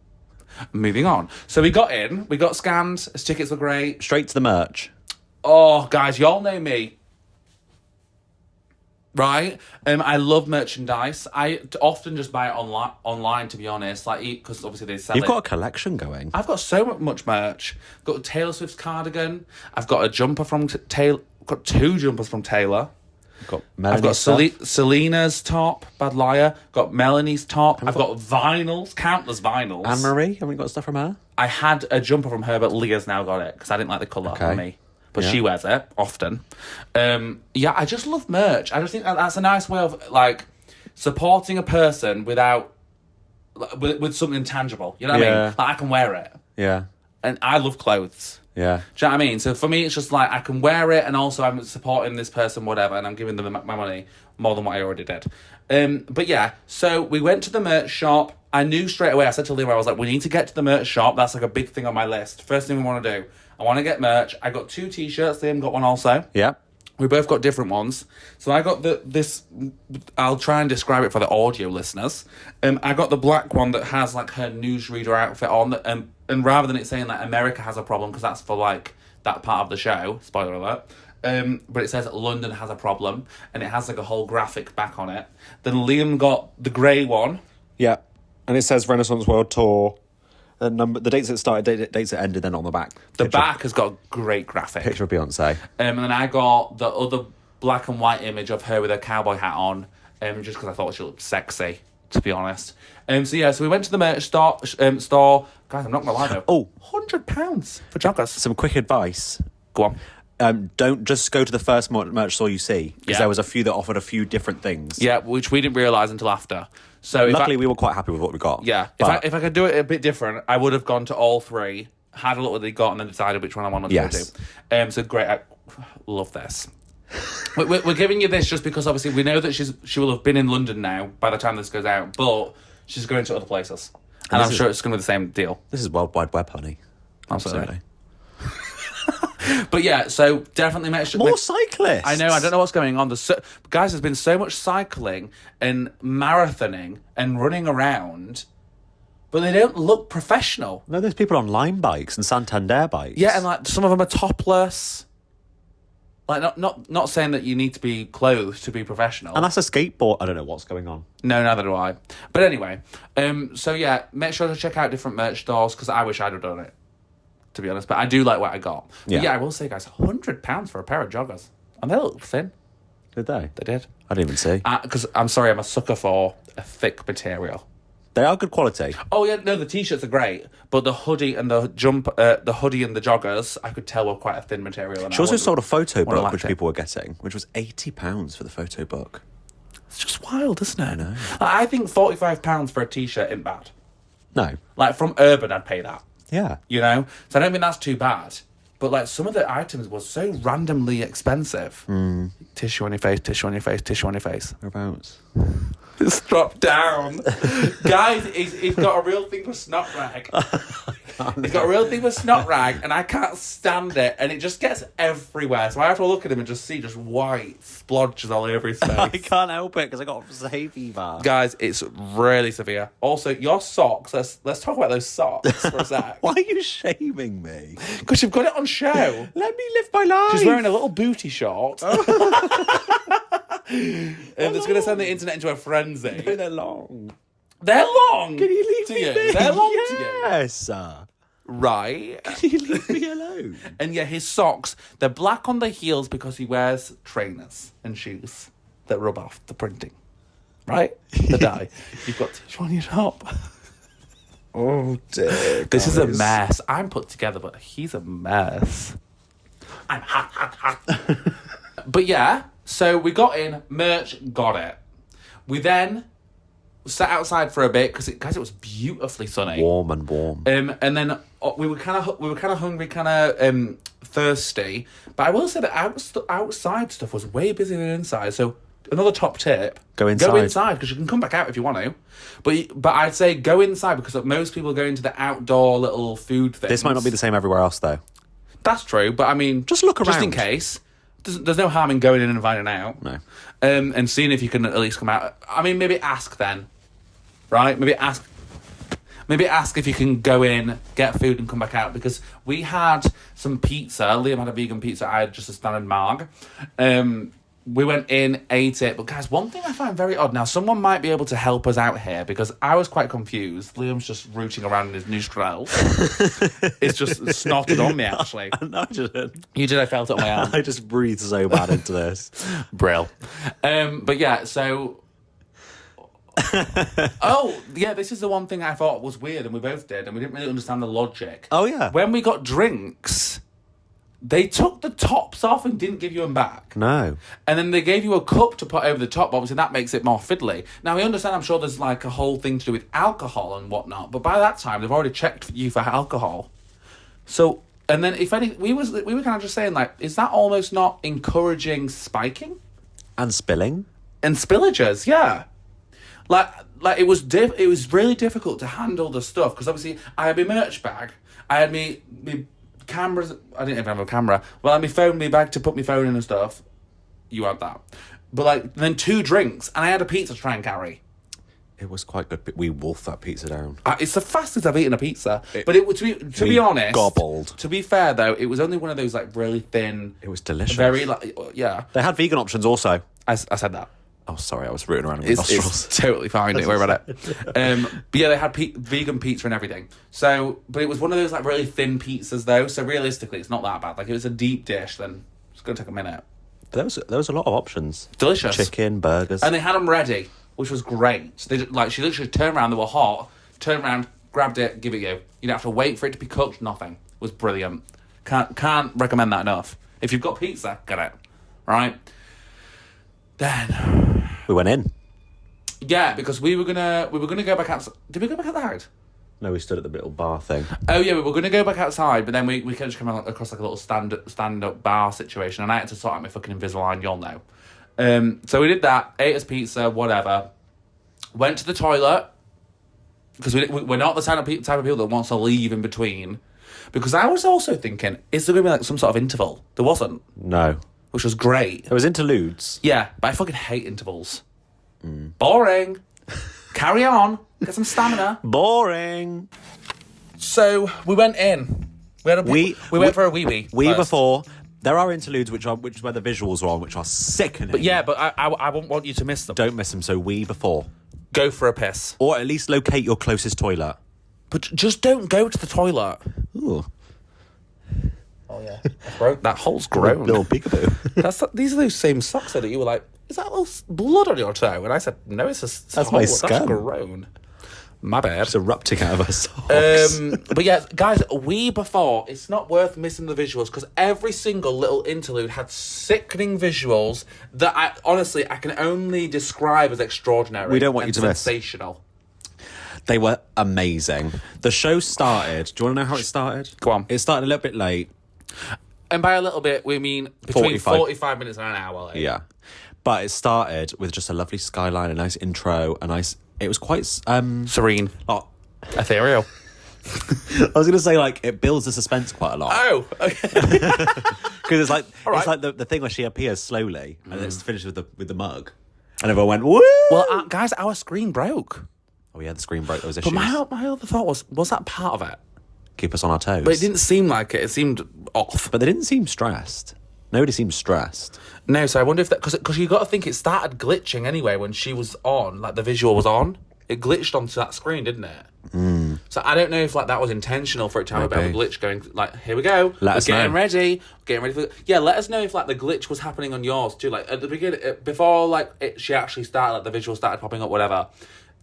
Moving on. So we got in. We got scanned. His tickets were great. Straight to the merch. Oh, guys, y'all know me. Right? I love merchandise. I often just buy it online, to be honest. Like, because obviously they sell You've got a collection going. I've got so much merch. I've got Taylor Swift's cardigan. I've got a jumper from Taylor. I've got 2 jumpers from Taylor. I've got Selena's top, Bad Liar. Got Melanie's top. I've got vinyls, countless vinyls. Anne-Marie, haven't you got stuff from her? I had a jumper from her, but Leah's now got it because I didn't like the colour on me. But she wears it often. I just love merch. I just think that's a nice way of like supporting a person with something tangible. You know what I mean? Like, I can wear it. Yeah. And I love clothes. Yeah. Do you know what I mean? So for me, it's just like I can wear it, and also I'm supporting this person, whatever, and I'm giving them my money more than what I already did. But yeah, so we went to the merch shop. I knew straight away. I said to Liam, I was like, we need to get to the merch shop. That's like a big thing on my list. First thing we want to do. I want to get merch. I got 2 t-shirts. Liam got one also. Yeah. We both got different ones. So I got this. I'll try and describe it for the audio listeners. I got the black one that has like her newsreader outfit on. And rather than it saying like America has a problem, because that's for like that part of the show, spoiler alert. But it says London has a problem, and it has like a whole graphic back on it. Then Liam got the grey one. Yeah. And it says Renaissance World Tour. The dates it started, dates it ended, then on the back. The back has got a great graphic. Picture of Beyonce. And then I got the other black and white image of her with her cowboy hat on, just because I thought she looked sexy, to be honest. So we went to the merch store. Guys, I'm not going to lie though. Oh. £100 for joggers. Some quick advice. Go on. Don't just go to the first merch store you see, because Yeah. there was a few that offered a few different things. Yeah, which we didn't realise until after. So luckily, we were quite happy with what we got. Yeah, if I could do it a bit different, I would have gone to all 3, had a look what they got, and then decided which one I wanted to go to. So great, I love this. we're giving you this just because obviously we know that she will have been in London now by the time this goes out, but she's going to other places, and I'm sure it's going to be the same deal. This is World Wide Web, honey. Absolutely. But yeah, so definitely make sure... More cyclists! I know, I don't know what's going on. Guys, there's been so much cycling and marathoning and running around, but they don't look professional. No, there's people on Lime bikes and Santander bikes. Yeah, and like some of them are topless. Like, not saying that you need to be clothed to be professional. And that's a skateboard. I don't know what's going on. No, neither do I. But anyway, so yeah, make sure to check out different merch stores, because I wish I'd have done it, to be honest. But I do like what I got. Yeah, but yeah, I will say, guys, £100 for a pair of joggers. And they look thin. Did they? They did. I didn't even see. Because I'm sorry, I'm a sucker for a thick material. They are good quality. Oh yeah, no, the t-shirts are great, but the hoodie and the hoodie and the joggers, I could tell were quite a thin material. And She also sold a photo book, which it. people were getting, which was £80 for the photo book. It's just wild, isn't it? I know. I think £45 for a t-shirt isn't bad. No. Like from Urban, I'd pay that. Yeah. You know, so I don't think that's too bad. But like some of the items were so randomly expensive. Tissue on your face, tissue on your face, tissue on your face. Whereabouts? It's dropped down. Guys, he's got a real thing for snot rag. He's got a real thing for snot rag, and I can't stand it, and it just gets everywhere. So I have to look at him and just see just white splodges all over his face. I can't help it because I got hay fever. Guys, it's really severe. Also, your socks, let's talk about those socks for a sec. Why are you shaming me? Because you've got it on show. Let me live my life. She's wearing a little booty short. And it's going to send the internet into a frenzy. No, they're long. They're long. Can you leave to me you? be? They're long to you. Yes. Right. Can you leave me alone? And yeah, his socks, they're black on the heels because he wears trainers and shoes that rub off the printing. Right? The dye. You've got tissue on your top. Oh dear. This is a mess. I'm put together, but he's a mess. I'm hot. But yeah, so we got in, merch, got it. We then sat outside for a bit because it was beautifully sunny, warm. and then we were kind of hungry, kind of thirsty. But I will say that outside stuff was way busier than inside. So another top tip: go inside because you can come back out if you want to. But I'd say go inside because most people go into the outdoor little food things. This might not be the same everywhere else, though. That's true, but I mean, just look around, just in case. There's no harm in going in and finding out. No. And seeing if you can at least come out. I mean, maybe ask then, right? Maybe ask if you can go in, get food, and come back out. Because we had some pizza. Liam had a vegan pizza. I had just a standard marg. We went in, ate it. But guys, one thing I find very odd. Now, someone might be able to help us out here because I was quite confused. Liam's just rooting around in his nostrils. It's just snotted on me, actually. No, I didn't. You did, I felt it on my arm. I just breathed so bad into this. Brill. But yeah, so... Oh, yeah, this is the one thing I thought was weird, and we both did, and we didn't really understand the logic. Oh, yeah. When we got drinks... They took the tops off and didn't give you them back. No. And then they gave you a cup to put over the top. Obviously, that makes it more fiddly. Now, I understand, I'm sure there's like a whole thing to do with alcohol and whatnot. But by that time, they've already checked you for alcohol. So, and then if any, we were kind of just saying, like, is that almost not encouraging spiking? And spilling? And spillages, yeah. Like it was really difficult to handle the stuff. Because obviously, I had my merch bag. I had me cameras. I didn't even have a camera. Well, I had my phone, my bag to put my phone in and stuff. You had that. But like, then 2 drinks, and I had a pizza to try and carry. It was quite good, but we wolfed that pizza down. It's the fastest I've eaten a pizza. But it to be honest, gobbled. To be fair though, it was only one of those like really thin. It was delicious. Very like yeah. They had vegan options also. I said that. Oh, sorry, I was rooting around in my nostrils. It's totally fine. Don't worry about it. But yeah, they had vegan pizza and everything. So, but it was one of those like really thin pizzas though. So realistically, it's not that bad. Like if it was a deep dish, then it's gonna take a minute. There was a lot of options. Delicious Chicken, burgers, and they had them ready, which was great. So they like she literally turned around. They were hot. Turned around, grabbed it, give it you. You didn't have to wait for it to be cooked. Nothing. It was brilliant. Can't recommend that enough. If you've got pizza, get it. Right. Then we went in. Yeah, because we were gonna go back outside. Did we go back outside? No, we stood at the little bar thing. Oh yeah, we were gonna go back outside, but then we just came across like a little stand up bar situation, and I had to sort out my fucking Invisalign. You'll know. So we did that. Ate us pizza, whatever. Went to the toilet because we're not the type of people that wants to leave in between. Because I was also thinking, is there gonna be like some sort of interval? There wasn't. No. Which was great. There was interludes. Yeah, but I fucking hate intervals. Boring. Carry on. Get some stamina. Boring. So we went in. We went for a wee-wee. Before. There are interludes which is where the visuals are on, which are sickening. But yeah, but I won't want you to miss them. Don't miss them. So before. Go for a piss. Or at least locate your closest toilet. But just don't go to the toilet. Ooh. Oh yeah. That hole's grown. Little peekaboo. These are those same socks that you were like, is that a little blood on your toe? And I said, no, it's a That's my scum. That's grown. My bad. It's erupting out of her socks. But yeah, guys, it's not worth missing the visuals because every single little interlude had sickening visuals that I can only describe as extraordinary. We don't want you to miss. Sensational. They were amazing. The show started. Do you want to know how it started? Go on. It started a little bit late. And by a little bit, we mean between 45 minutes and an hour late. Yeah. But it started with just a lovely skyline, a nice intro, it was quite... serene. Oh, Ethereal. I was going to say, like, it builds the suspense quite a lot. Oh, okay. Because it's like, right. it's like the thing where she appears slowly, and it's finished with the mug. And everyone went, woo! Well, guys, our screen broke. Oh, yeah, the screen broke. Those issues. But my other thought was that part of it? Keep us on our toes. But it didn't seem like it. It seemed off. But they didn't seem stressed. Nobody seemed stressed. No, so I wonder if that... Because you got to think it started glitching anyway when she was on, like the visual was on. It glitched onto that screen, didn't it? Mm. So I don't know if like that was intentional for it to have a bit of a glitch going, like, here we go. Let us getting know. ready. Getting ready for... Yeah, let us know if like the glitch was happening on yours too. Like at the beginning, before like she actually started, like the visual started popping up, whatever.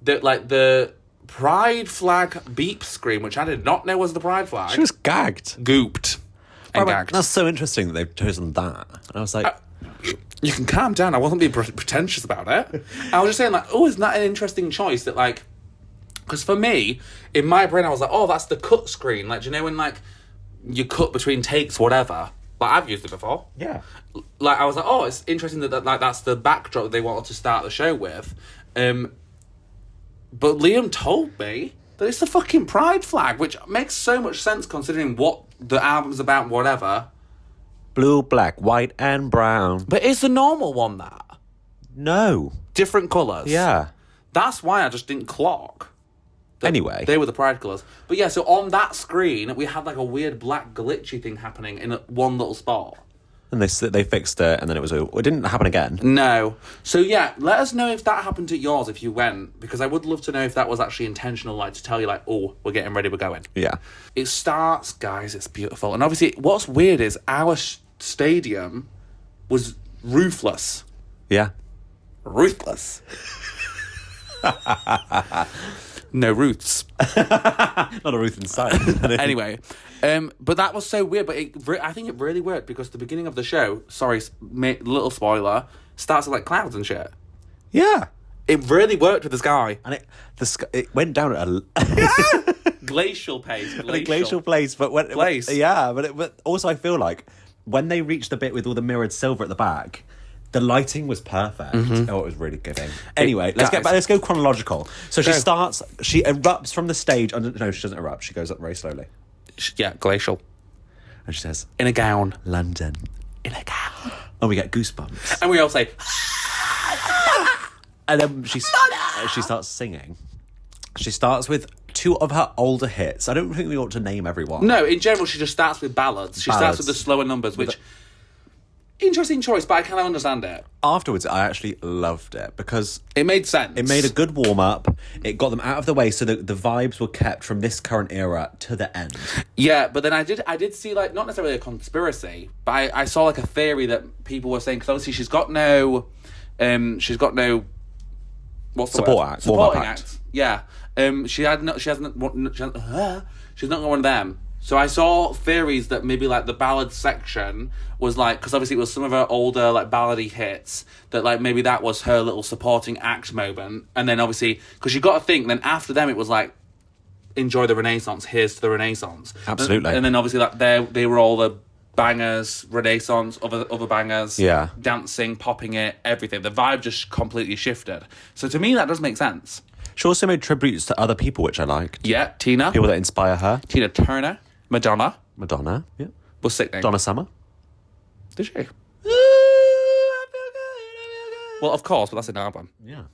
The pride flag beep screen, which I did not know was the pride flag. She was gagged. Gooped. And gagged. That's so interesting that they've chosen that. And I was like... you can calm down. I wasn't being pretentious about it. I was just saying, like, oh, isn't that an interesting choice that, like... Because for me, in my brain, I was like, oh, that's the cut screen. Like, do you know when, like, you cut between takes, whatever? Like, I've used it before. Yeah. Like, I was like, oh, it's interesting that like that's the backdrop they wanted to start the show with. But Liam told me that it's the fucking pride flag, which makes so much sense considering what the album's about, whatever. Blue, black, white, and brown. But is the normal one that? No. Different colours? Yeah. That's why I just didn't clock. Anyway. They were the pride colours. But yeah, so on that screen, we had like a weird black glitchy thing happening in one little spot. And they fixed it, and then it didn't happen again. No. So yeah, let us know if that happened at yours if you went, because I would love to know if that was actually intentional, like to tell you like, oh, we're getting ready, we're going. Yeah. It starts, guys, it's beautiful. And obviously, what's weird is our stadium was roofless. Yeah. Ruthless. No roots. Not a Ruth in sight. Anyway, but that was so weird. But I think it really worked because the beginning of the show, sorry, little spoiler, starts with like clouds and shit. Yeah. It really worked with the sky. And it went down at a... glacial pace. glacial place. But when, Place. Yeah, but also I feel like when they reached the bit with all the mirrored silver at the back... The lighting was perfect. Mm-hmm. Oh, it was really giving. Anyway, let's get back. Let's go chronological. So she erupts from the stage. No, she doesn't erupt. She goes up very slowly. Yeah, glacial. And she says, in a gown. London. In a gown. And we get goosebumps. And we all say, and then she starts singing. She starts with two of her older hits. I don't think we ought to name everyone. No, in general, she just starts with ballads. She starts with the slower numbers, which... Interesting choice, but I kind of understand it. Afterwards, I actually loved it because... It made sense. It made a good warm-up. It got them out of the way so that the vibes were kept from this current era to the end. Yeah, but then I did see, like, not necessarily a conspiracy, but I saw, like, a theory that people were saying, because obviously she's got no... what's the Support word? act. Supporting act. Yeah. She's not got one of them. So I saw theories that maybe, like, the ballad section was, like... Because obviously it was some of her older, like, ballady hits. That, like, maybe that was her little supporting act moment. And then, obviously... Because you got to think, then after them, it was, like... Enjoy the Renaissance. Here's to the Renaissance. Absolutely. And then, obviously, like, they were all the bangers, Renaissance, other bangers. Yeah. Dancing, popping it, everything. The vibe just completely shifted. So to me, that does make sense. She also made tributes to other people, which I liked. Yeah, Tina. People that inspire her. Tina Turner. Madonna. Yeah. Was sickening. Donna Summer. Did she? Well, of course, but that's an album. Yeah.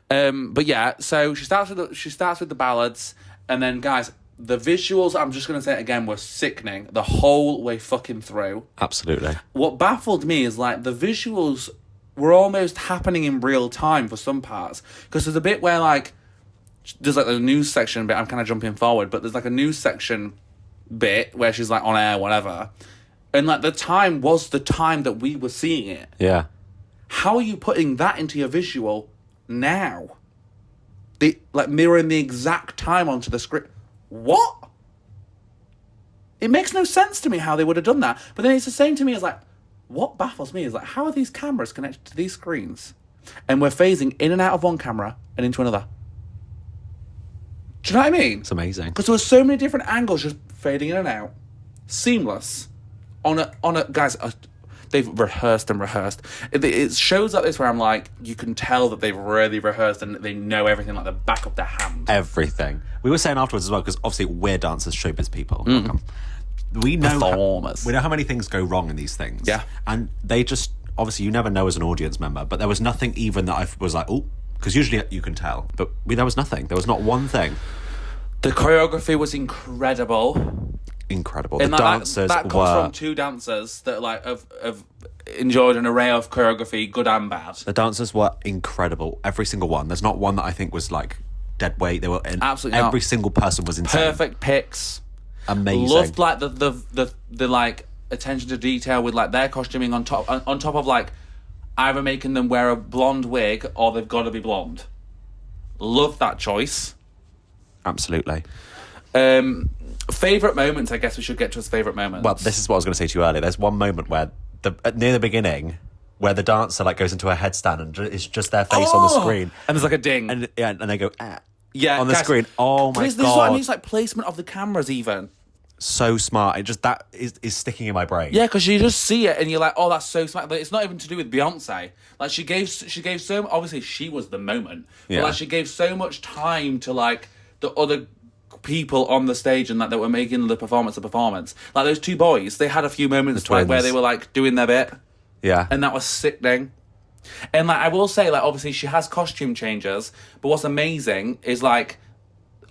But yeah, so she starts with the ballads, and then guys, the visuals, I'm just gonna say it again, were sickening the whole way fucking through. Absolutely. What baffled me is like the visuals were almost happening in real time for some parts, because there's a bit where like there's like the news section bit. I'm kind of jumping forward, but there's like a news section bit where she's like on air, whatever, and like the time was the time that we were seeing it. Yeah. how are you putting that into your visual now? Like mirroring the exact time onto the screen. What? It makes no sense to me how they would have done that. But then it's the same to me as like, what baffles me is like, how are these cameras connected to these screens? And we're phasing in and out of one camera and into another. Do you know what I mean? It's amazing. Because there were so many different angles just fading in and out. Seamless. On a guys, they've rehearsed and rehearsed. It shows like this where I'm like, you can tell that they've really rehearsed and they know everything like the back of their hand. Everything. We were saying afterwards as well, because obviously we're dancers, showbiz people. We know Performers. we know how many things go wrong in these things. Yeah. And they just, obviously you never know as an audience member, but there was nothing even that I was like, oh, because usually you can tell. But there was nothing. There was not one thing. The choreography was incredible. Incredible. And the dancers that comes were... from two dancers that like have enjoyed an array of choreography, good and bad. The dancers were incredible. Every single one. There's not one that I think was like dead weight. They were in, absolutely every not. single person was insane. Perfect picks. Amazing. Loved like the like attention to detail with like their costuming on top of like either making them wear a blonde wig or they've got to be blonde. Love that choice. Absolutely. Favourite moments, I guess we should get to his favourite moments. Well, this is what I was going to say to you earlier. There's one moment where near the beginning where the dancer like goes into a headstand and it's just their face on the screen, and there's like a ding, and they go on guys, the screen. Oh my god! This is what I mean. It's like placement of the cameras, even. So smart. It just that is sticking in my brain. Yeah, because you just see it and you're like, oh, that's so smart. But it's not even to do with Beyonce. Like she gave so obviously she was the moment. But like she gave so much time to like the other people on the stage and that were making the performance a performance. Like those two boys, they had a few moments like where they were like doing their bit. Yeah. And that was sickening. And like I will say, like obviously she has costume changes, but what's amazing is like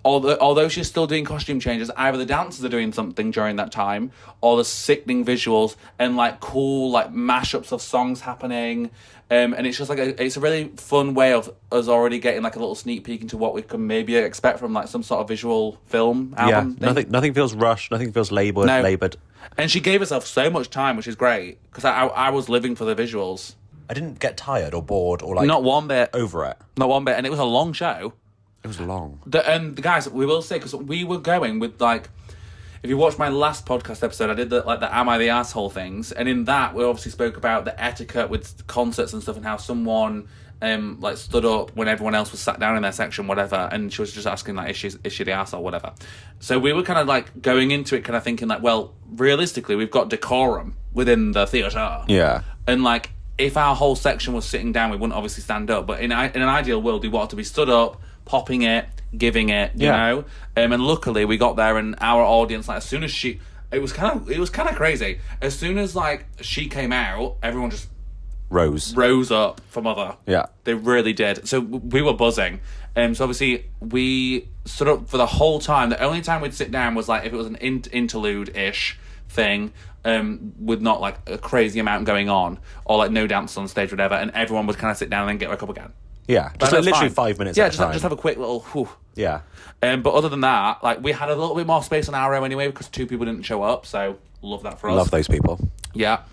although she's still doing costume changes, either the dancers are doing something during that time, or the sickening visuals and like cool like mashups of songs happening. And it's just like it's a really fun way of us already getting like a little sneak peek into what we can maybe expect from like some sort of visual film album. Yeah, nothing feels rushed. Nothing feels laboured. And she gave herself so much time, which is great because I was living for the visuals. I didn't get tired or bored or like not one bit over it. Not one bit, and it was a long show. It was long. And the guys, we will say, because we were going with like, if you watch my last podcast episode, I did the Am I the Asshole things, and in that we obviously spoke about the etiquette with concerts and stuff, and how someone like stood up when everyone else was sat down in their section, whatever, and she was just asking like, is she the asshole, whatever. So we were kind of like going into it, kind of thinking like, well, realistically, we've got decorum within the theatre. Yeah. And like, if our whole section was sitting down, we wouldn't obviously stand up. But in an ideal world, we want to be stood up, popping it, giving it, you know. And luckily, we got there, and our audience, like as soon as it was kind of crazy. As soon as like she came out, everyone just rose up for Mother. Yeah, they really did. So we were buzzing. So obviously we stood up for the whole time. The only time we'd sit down was like if it was an interlude-ish thing. With not like a crazy amount going on, or like no dance on stage, whatever, and everyone would kind of sit down and then get back up again. Yeah, just like literally 5 minutes. Yeah, just have a quick little whew. Yeah. But other than that, like we had a little bit more space on our row anyway because 2 people didn't show up. So love that for us. Love those people. Yeah.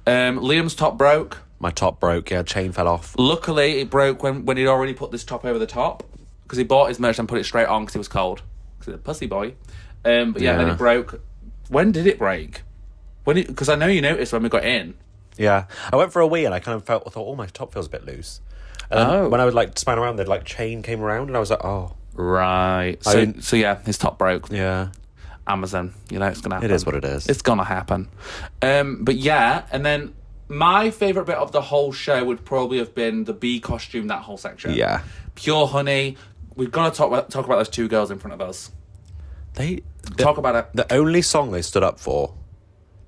Liam's top broke. My top broke. Yeah, chain fell off. Luckily, it broke when he'd already put this top over the top because he bought his merch and put it straight on because he was cold. Because he's a pussy boy. But yeah, then it broke. When did it break? Because I know you noticed when we got in. Yeah. I went for a wee and I kind of thought, oh, my top feels a bit loose. And then when I would like span around, the like chain came around and I was like, oh. Right. So yeah, his top broke. Yeah. Amazon. You know it's going to happen. It is what it is. It's going to happen. But yeah, and then my favourite bit of the whole show would probably have been the bee costume, that whole section. Yeah. Pure honey. We've got to talk about those 2 girls in front of us. Talk about it. The only song they stood up for.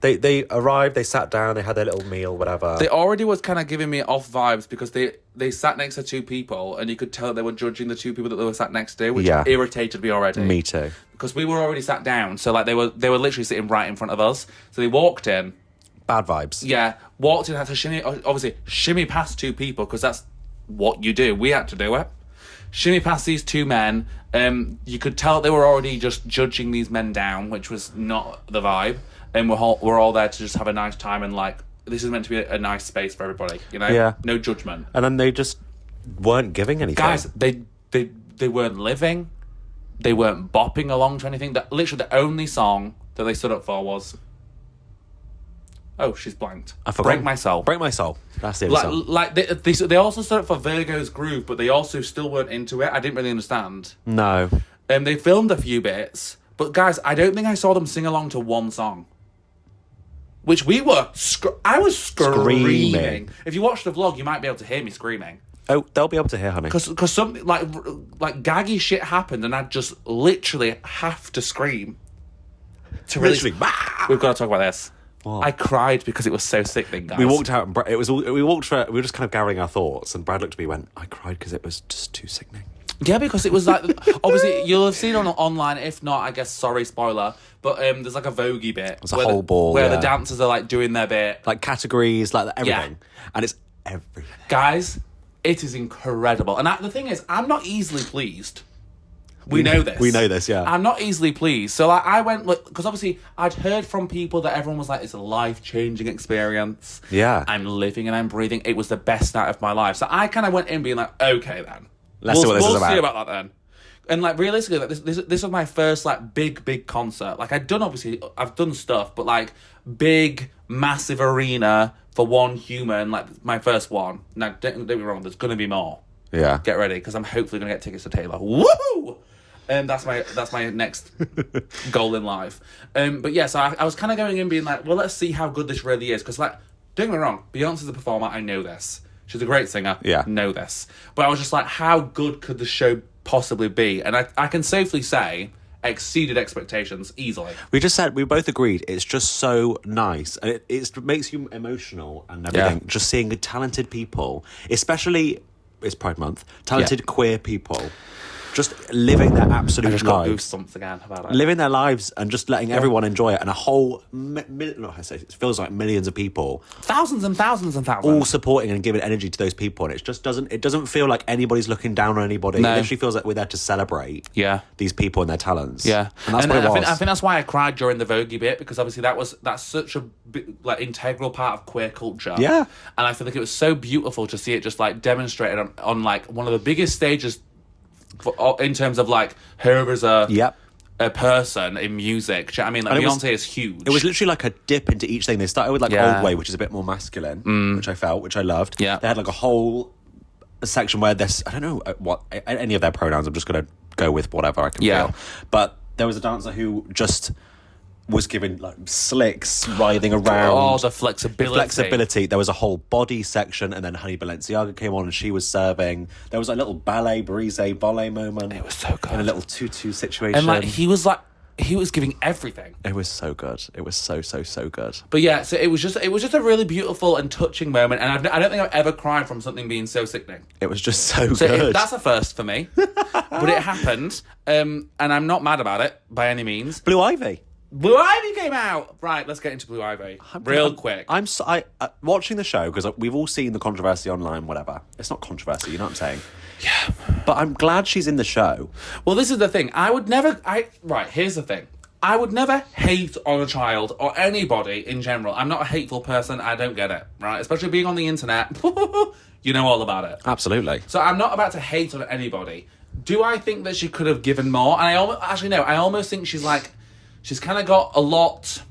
They arrived, they sat down, they had their little meal, whatever. They already was kind of giving me off vibes because they sat next to 2 people and you could tell they were judging the 2 people that they were sat next to, which irritated me already. Me too. Because we were already sat down, so like they were literally sitting right in front of us. So they walked in. Bad vibes. Yeah, walked in, had to shimmy past 2 people because that's what you do. We had to do it. Shimmy past these 2 men. You could tell they were already just judging these men down, which was not the vibe. And we're all there to just have a nice time and like this is meant to be a nice space for everybody, you know? Yeah. No judgment. And then they just weren't giving anything. Guys, they weren't living. They weren't bopping along to anything. Literally, the only song that they stood up for was... Oh, she's blanked. I forgot. Break My Soul. Break My Soul. That's the only song. Like they also stood up for Virgo's Groove, but they also still weren't into it. I didn't really understand. No. They filmed a few bits, but guys, I don't think I saw them sing along to one song. Which we were... I was screaming. If you watch the vlog, you might be able to hear me screaming. Oh, they'll be able to hear, honey. Because something like gaggy shit happened, and I'd just literally have to scream. To really... Literally, bah! We've got to talk about this. What? I cried because it was so sickening, guys. We walked out, and we were just kind of gathering our thoughts, and Brad looked at me and went, I cried because it was just too sickening. Yeah, because it was like... obviously, you'll have seen online. If not, I guess, sorry, spoiler. But there's like a Voguey bit. It's a whole ball, where the dancers are like doing their bit. Like categories, like everything. Yeah. And it's everything. Guys, it is incredible. And the thing is, I'm not easily pleased. We know this. We know this, yeah. I'm not easily pleased. So like, I went... because obviously, I'd heard from people that everyone was like, it's a life-changing experience. Yeah. I'm living and I'm breathing. It was the best night of my life. So I kind of went in being like, okay then. Let's see what this is about. We'll see about that then. And like realistically, like this was my first like big concert. Like I've done stuff, but like big, massive arena for one human, like my first one. Now don't get me wrong, there's gonna be more. Yeah. Get ready, because I'm hopefully gonna get tickets to Taylor. Woo! That's my next goal in life. But yeah, so I was kind of going in being like, well, let's see how good this really is, because like, don't get me wrong, Beyonce's a performer. I know this. She's a great singer. Yeah. Know this. But I was just like, how good could the show possibly be? And I can safely say exceeded expectations easily. We both agreed it's just so nice, and it makes you emotional and everything. Yeah. Just seeing talented people, especially it's Pride Month, talented queer people just living their absolute lives. I just got goosebumps again about it. Living their lives and just letting everyone enjoy it, and a whole it feels like millions of people, thousands and thousands and thousands, all supporting and giving energy to those people, and it just doesn't feel like anybody's looking down on anybody. No. It literally feels like we're there to celebrate these people and their talents. Yeah, and that's what it was. I think that's why I cried during the Voguey bit, because obviously that's such a like integral part of queer culture. Yeah, and I feel like it was so beautiful to see it just like demonstrated on like one of the biggest stages in terms of like her as a person in music. Do you know what I mean? Like Beyonce is huge. It was literally like a dip into each thing. They started with like Old Way, which is a bit more masculine, which I loved. Yeah. They had like a whole section where I don't know what any of their pronouns. I'm just gonna go with whatever I can feel. But there was a dancer who just was given like slicks, writhing around. Oh, the flexibility. There was a whole body section, and then Honey Balenciaga came on and she was serving. There was a little ballet volley moment. It was so good. In a little tutu situation. And like he was giving everything. It was so good. It was so good. But yeah, so it was just a really beautiful and touching moment, and I don't think I've ever cried from something being so sickening. It was just so good. That's a first for me. But it happened, and I'm not mad about it by any means. Blue Ivy came out. Right, let's get into Blue Ivy quick. I'm watching the show because we've all seen the controversy online. Whatever, it's not controversy. You know what I'm saying? Yeah. But I'm glad she's in the show. Well, this is the thing. Here's the thing. I would never hate on a child or anybody in general. I'm not a hateful person. I don't get it. Right, especially being on the internet. You know all about it. Absolutely. So I'm not about to hate on anybody. Do I think that she could have given more? And I almost think she's kind of got a lot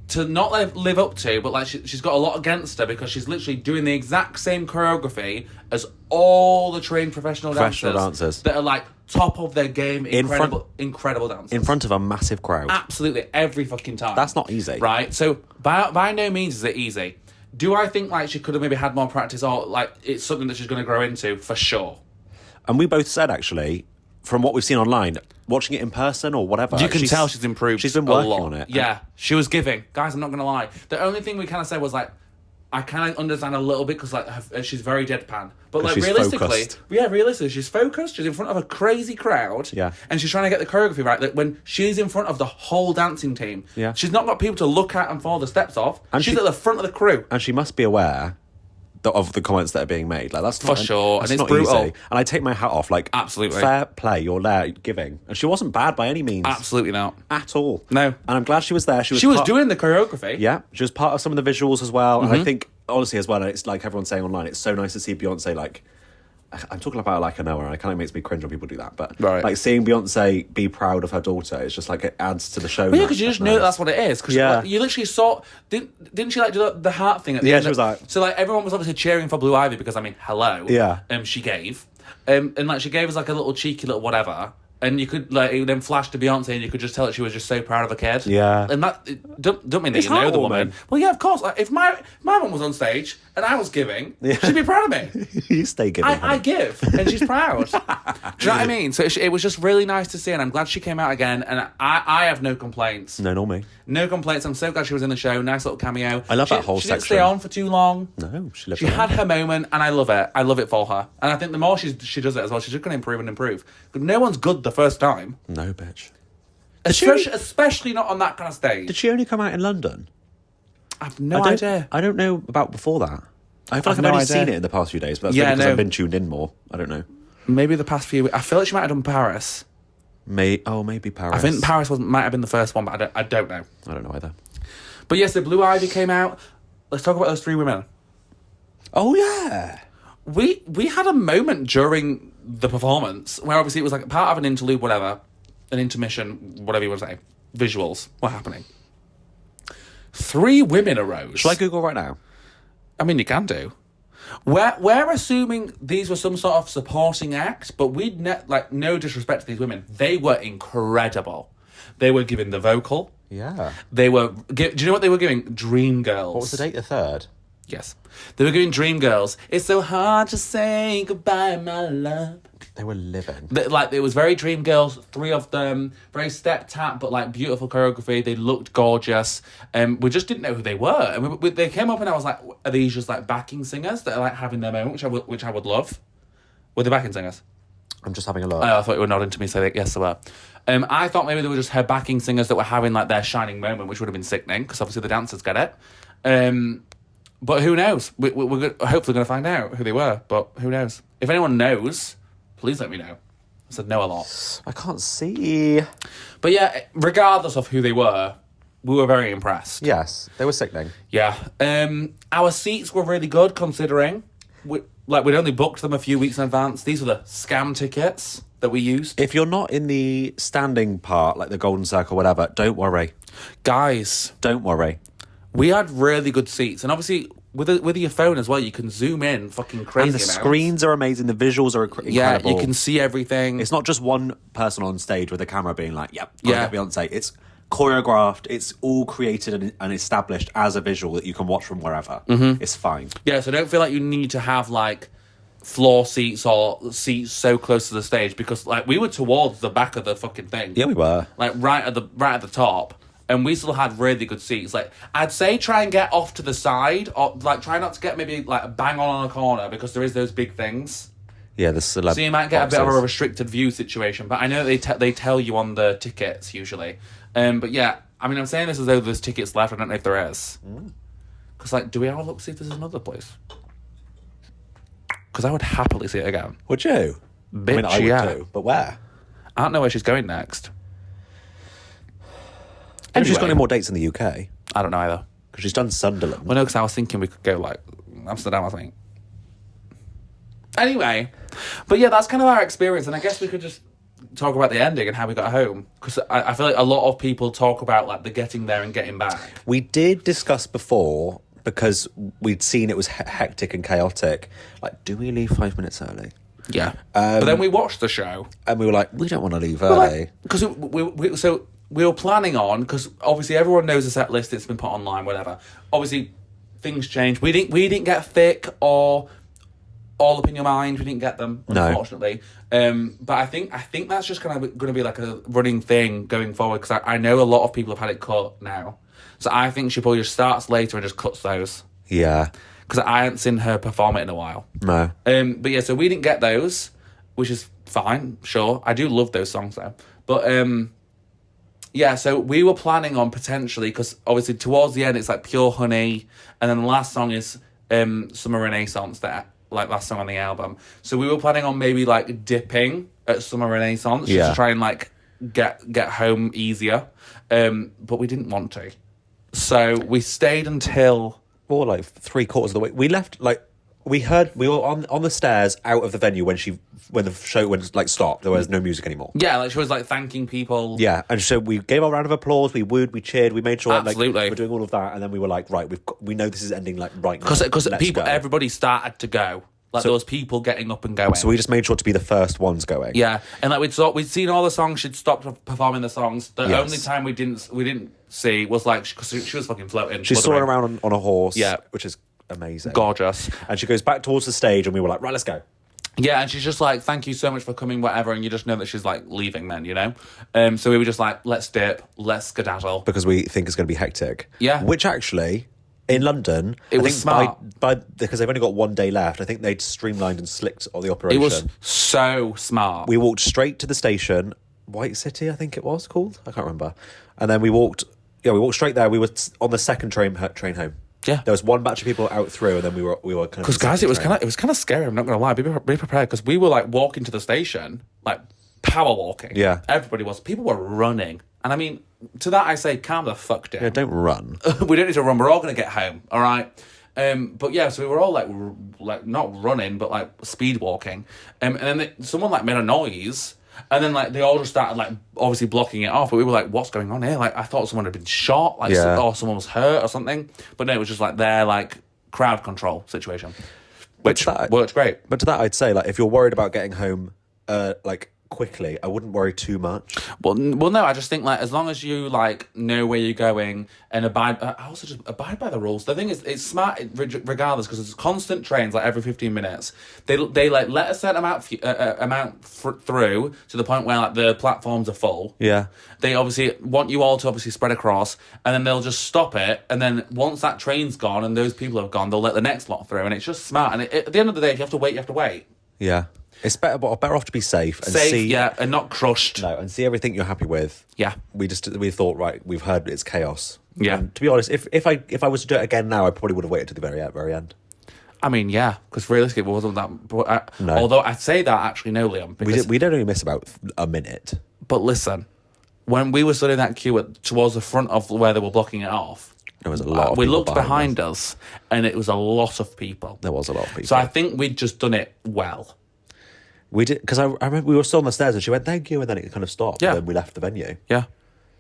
to not live up to, but like she's got a lot against her, because she's literally doing the exact same choreography as all the trained professional dancers that are like top of their game, incredible dancers. In front of a massive crowd. Absolutely, every fucking time. That's not easy. Right? So by no means is it easy. Do I think like she could have maybe had more practice, or like it's something that she's going to grow into? For sure. And we both said, actually, from what we've seen online, watching it in person or whatever, you can tell she's improved. She's been working on it. Yeah, she was giving. Guys, I'm not going to lie. The only thing we kind of said was like, I kind of understand a little bit because like she's very deadpan. But like realistically, she's focused. She's in front of a crazy crowd. Yeah. And she's trying to get the choreography right. That when she's in front of the whole dancing team, yeah, she's not got people to look at and follow the steps off. And she's at the front of the crew. And she must be aware of the comments that are being made. Like, that's For sure, that's and it's not brutal. easy. And I take my hat off. Like, Absolutely. fair play. You're there giving, and she wasn't bad by any means. Absolutely not. At all. No. And I'm glad she was there. She was doing the choreography. Yeah, she was part of some of the visuals as well. And I think, honestly, as well, it's like everyone's saying online, it's so nice to see Beyonce, like, I'm talking about it like I know her, and it kind of makes me cringe when people do that. But like seeing Beyonce be proud of her daughter, it's just like it adds to the show. Well, yeah, because you just know that's what it is. Because Yeah. you literally saw, didn't she like do the heart thing at the end? She was like, so like everyone was obviously cheering for Blue Ivy because I mean, hello. Yeah. She gave, and like she gave us like a little cheeky little whatever. And you could like it then flash to Beyonce, and you could just tell that she was just so proud of her kid. Yeah, and that don't mean that it's you know the woman. heartwarming. Well, yeah, of course. Like, if my mum was on stage and I was giving, she'd be proud of me. You stay giving. I give, and she's proud. Do you know what I mean? So it was just really nice to see, and I'm glad she came out again. And I have no complaints. No, nor me. No complaints. I'm so glad she was in the show. Nice little cameo. I love that whole She didn't section. stay on for too long. No, She had her moment, and I love it. I love it for her. And I think the more she does it as well, she's just going to improve and improve. But no one's good the first time. No, bitch. Especially not on that kind of stage. Did she only come out in London? I've no idea. I don't know about before that. I feel like I've no only idea. seen it in the past few days, but that's Yeah, maybe because no. I've been tuned in more. I don't know. Maybe the past few weeks. I feel like she might have done Paris. Maybe Paris. I think Paris might have been the first one, but I don't know. I don't know either. But yes, the Blue Ivy came out. Let's talk about those three women. Oh yeah. We had a moment during the performance where obviously it was like part of an interlude, whatever, an intermission, whatever you want to say, visuals were happening. Three women arose. Shall I Google right now? I mean, you can do. We're assuming these were some sort of supporting act, but like no disrespect to these women, they were incredible. They were giving the vocal. Yeah. They were. Do you know what they were giving? Dream Girls. What was the date? The 3rd? Yes. They were giving Dream Girls. It's so hard to say goodbye, my love. They were living. Like, it was very Dream Girls, three of them, very step tap, but like beautiful choreography. They looked gorgeous. We just didn't know who they were. And they came up and I was like, are these just like backing singers that are like having their moment, which I would love? Were they backing singers? I'm just having a look. Oh, I thought you were nodding to me, so yes, they were. I thought maybe they were just her backing singers that were having like their shining moment, which would have been sickening, because obviously the dancers get it. But who knows? We're hopefully going to find out who they were, but who knows? If anyone knows, please let me know. I said no a lot. I can't see. But yeah, regardless of who they were, we were very impressed. Yes, they were sickening. Yeah. Our seats were really good, considering we'd only booked them a few weeks in advance. These were the scam tickets that we used. If you're not in the standing part, like the golden circle, whatever, don't worry. Guys, Don't worry. we had really good seats, and obviously with your phone as well, you can zoom in fucking crazy And the amounts. screens are amazing. The visuals are incredible. Yeah, you can see everything. It's not just one person on stage with a camera being like, yep, Yeah. Beyonce. It's choreographed. It's all created and established as a visual that you can watch from wherever. Mm-hmm. It's fine. Yeah, so don't feel like you need to have like floor seats or seats so close to the stage, because like we were towards the back of the fucking thing. Yeah, we were. Like right at the top. And we still had really good seats. Like, I'd say try and get off to the side, or like try not to get maybe like bang on a corner, because there is those big things. Yeah, the celeb. So you might get a bit of a boxes. restricted view situation. But I know they tell you on the tickets usually. But yeah, I mean, I'm saying this as though there's tickets left. I don't know if there is. Because like, do we have a look see if there's another place? Because I would happily see it again. Would you? Bitch, I mean, I would yeah. too. But where? I don't know where she's going next. If she's got Anyway. any more dates in the UK. I don't know either. Because she's done Sunderland. Well, no, because I was thinking we could go like Amsterdam, I think. Anyway, but yeah, that's kind of our experience, and I guess we could just talk about the ending and how we got home, because I feel like a lot of people talk about like the getting there and getting back. We did discuss before, because we'd seen it was hectic and chaotic, like, do we leave 5 minutes early? Yeah, but then we watched the show, And we were like, we don't want to leave early. because we were planning on, because obviously everyone knows the set list, it's been put online, whatever. Obviously, things change. We didn't get thick or all up in your mind. We didn't get them, unfortunately. No. But I think that's just kind of going to be like a running thing going forward, because I know a lot of people have had it cut now. So I think she probably just starts later and just cuts those. Yeah. Because I haven't seen her perform it in a while. No. But yeah, so we didn't get those, which is fine, sure. I do love those songs though. But yeah, so we were planning on potentially, because obviously towards the end it's like Pure Honey, and then the last song is Summer Renaissance there, like last song on the album. So we were planning on maybe like dipping at Summer Renaissance just to try and like get home easier. But we didn't want to. So we stayed until... More like 3/4 of the way. We left, like, we were on the stairs out of the venue when the show went, like, stopped. There was no music anymore. Yeah, like she was like thanking people. Yeah, and so we gave our round of applause, we wooed, we cheered, we made sure Absolutely. like, we're doing all of that, and then we were like, right, we know this is ending like right now. Because Let's go. everybody started to go. Like there was people getting up and going. So we just made sure to be the first ones going. Yeah, and like we'd seen all the songs. She'd stopped performing the songs. The only time we didn't see was like because she was fucking floating. She's soaring around on a horse. Yeah, which is amazing, gorgeous. And she goes back towards the stage, and we were like, right, let's go. Yeah, and she's just like, thank you so much for coming, whatever. And you just know that she's like leaving then, you know. So we were just like, let's dip, let's skedaddle because we think it's going to be hectic. Yeah, which actually. In London, I think smart. Because they've only got one day left, I think they'd streamlined and slicked all the operation. It was so smart. We walked straight to the station, White City, I think it was called. I can't remember. And then we walked straight there. We were on the second train home. Yeah, there was one batch of people out through, and then we were kind of because guys, it was kind of scary. I'm not gonna lie. Be prepared because we were like walking to the station, like power walking. Yeah, everybody was. People were running, and I mean. To that I say, calm the fuck down. Yeah, don't run. We don't need to run. We're all going to get home, all right? But yeah, so we were all like not running, but like speed walking. And then someone like made a noise, and then like they all just started like obviously blocking it off. But we were like, what's going on here? Like I thought someone had been shot, like or someone was hurt or something. But no, it was just like their like crowd control situation, which worked great. But to that, I'd say like if you're worried about getting home, like. Quickly, I wouldn't worry too much. Well, no, I just think like as long as you like know where you're going and abide by the rules. The thing is, it's smart regardless because it's constant trains like every 15 minutes. They like let a certain amount through to the point where like the platforms are full. Yeah, they obviously want you all to obviously spread across, and then they'll just stop it. And then once that train's gone and those people have gone, they'll let the next lot through, and it's just smart. And at the end of the day, if you have to wait, you have to wait. Yeah. It's better off to be safe and and not crushed. No, and see everything you're happy with. Yeah, we thought right. We've heard it's chaos. Yeah, and to be honest, if I was to do it again now, I probably would have waited to the very end. I mean, yeah, because realistically, it wasn't that. No. Although I say that actually, no, Liam, because we did only miss about a minute. But listen, when we were studying that queue towards the front of where they were blocking it off. There was a lot of we people looked behind us, and it was a lot of people. There was a lot of people. So I think we'd just done it well. We did, because I remember we were still on the stairs and she went, thank you, and then it kind of stopped. Yeah. And then we left the venue. Yeah.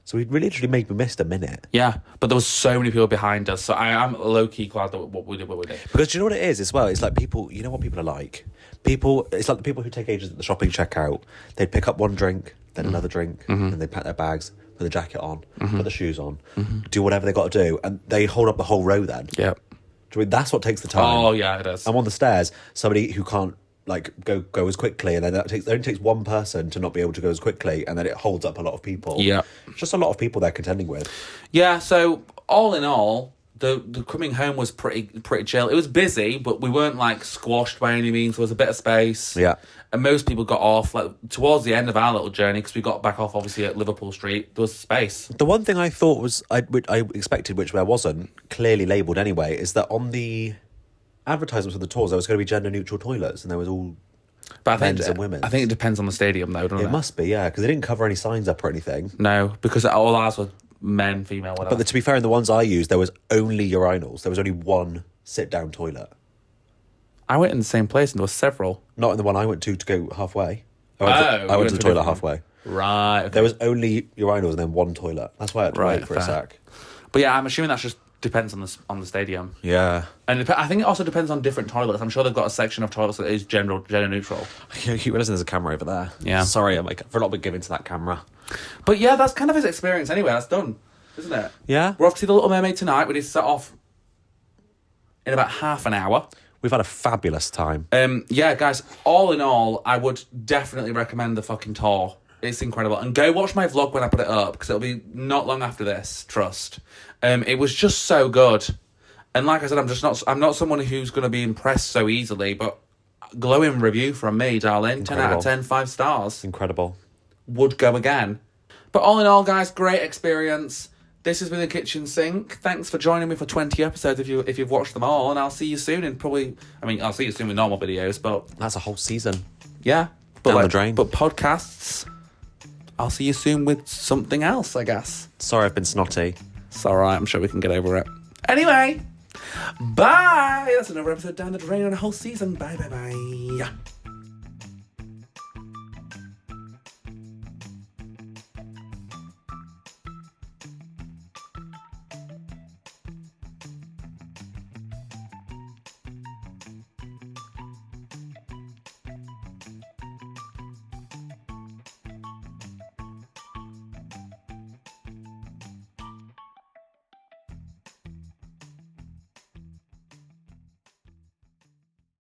So we literally maybe missed a minute. Yeah, but there was so many people behind us, so I am low-key glad that what we did. Because do you know what it is as well? It's like people, you know what people are like? It's like the people who take ages at the shopping checkout. They'd pick up one drink, then another drink, and they'd pack their bags, put the jacket on, put the shoes on, do whatever they got to do, and they hold up the whole row then. Yeah. I mean, that's what takes the time. Oh, yeah, it is. I'm on the stairs, somebody who can't like go as quickly, and then it only takes one person to not be able to go as quickly, and then it holds up a lot of people. Yeah, it's just a lot of people they're contending with. Yeah, so all in all, the coming home was pretty chill. It was busy, but we weren't like squashed by any means. There was a bit of space. Yeah, and most people got off like towards the end of our little journey because we got back off obviously at Liverpool Street. There was space. The one thing I thought was I expected, which there wasn't clearly labelled anyway, is that on the advertisements for the tours there was going to be gender neutral toilets, and there was all men's and women's. I think it depends on the stadium though, doesn't it? It must be, yeah, because they didn't cover any signs up or anything. No, because all ours were men, female, whatever. But to be fair, in the ones I used, there was only urinals. There was only one sit-down toilet. I went in the same place and there were several. Not in the one I went to go halfway. I went to the toilet halfway. Right. Okay. There was only urinals and then one toilet. That's why I had to wait for a sec. But yeah, I'm assuming that's just depends on the stadium. Yeah. And I think it also depends on different toilets. I'm sure they've got a section of toilets that is gender neutral. You realise there's a camera over there. Yeah. Sorry, I'm like, for not being given to that camera. But yeah, that's kind of his experience anyway. That's done, isn't it? Yeah. We're off to see The Little Mermaid tonight. We need to set off in about half an hour. We've had a fabulous time. Yeah, guys, all in all, I would definitely recommend the fucking tour. It's incredible. And go watch my vlog when I put it up, because it'll be not long after this, trust. It was just so good. And like I said, I'm not someone who's going to be impressed so easily, but glowing review from me, darling. Incredible. 10 out of 10, 5 stars. Incredible. Would go again. But all in all, guys, great experience. This has been The Kitchen Sink. Thanks for joining me for 20 episodes if you've watched them all, and I'll see you soon in I'll see you soon with normal videos, but... That's a whole season. Yeah. Down the drain. But podcasts, I'll see you soon with something else, I guess. Sorry I've been snotty. It's alright, I'm sure we can get over it. Anyway, bye! That's another episode Down the Drain on a whole season. Bye, bye, bye.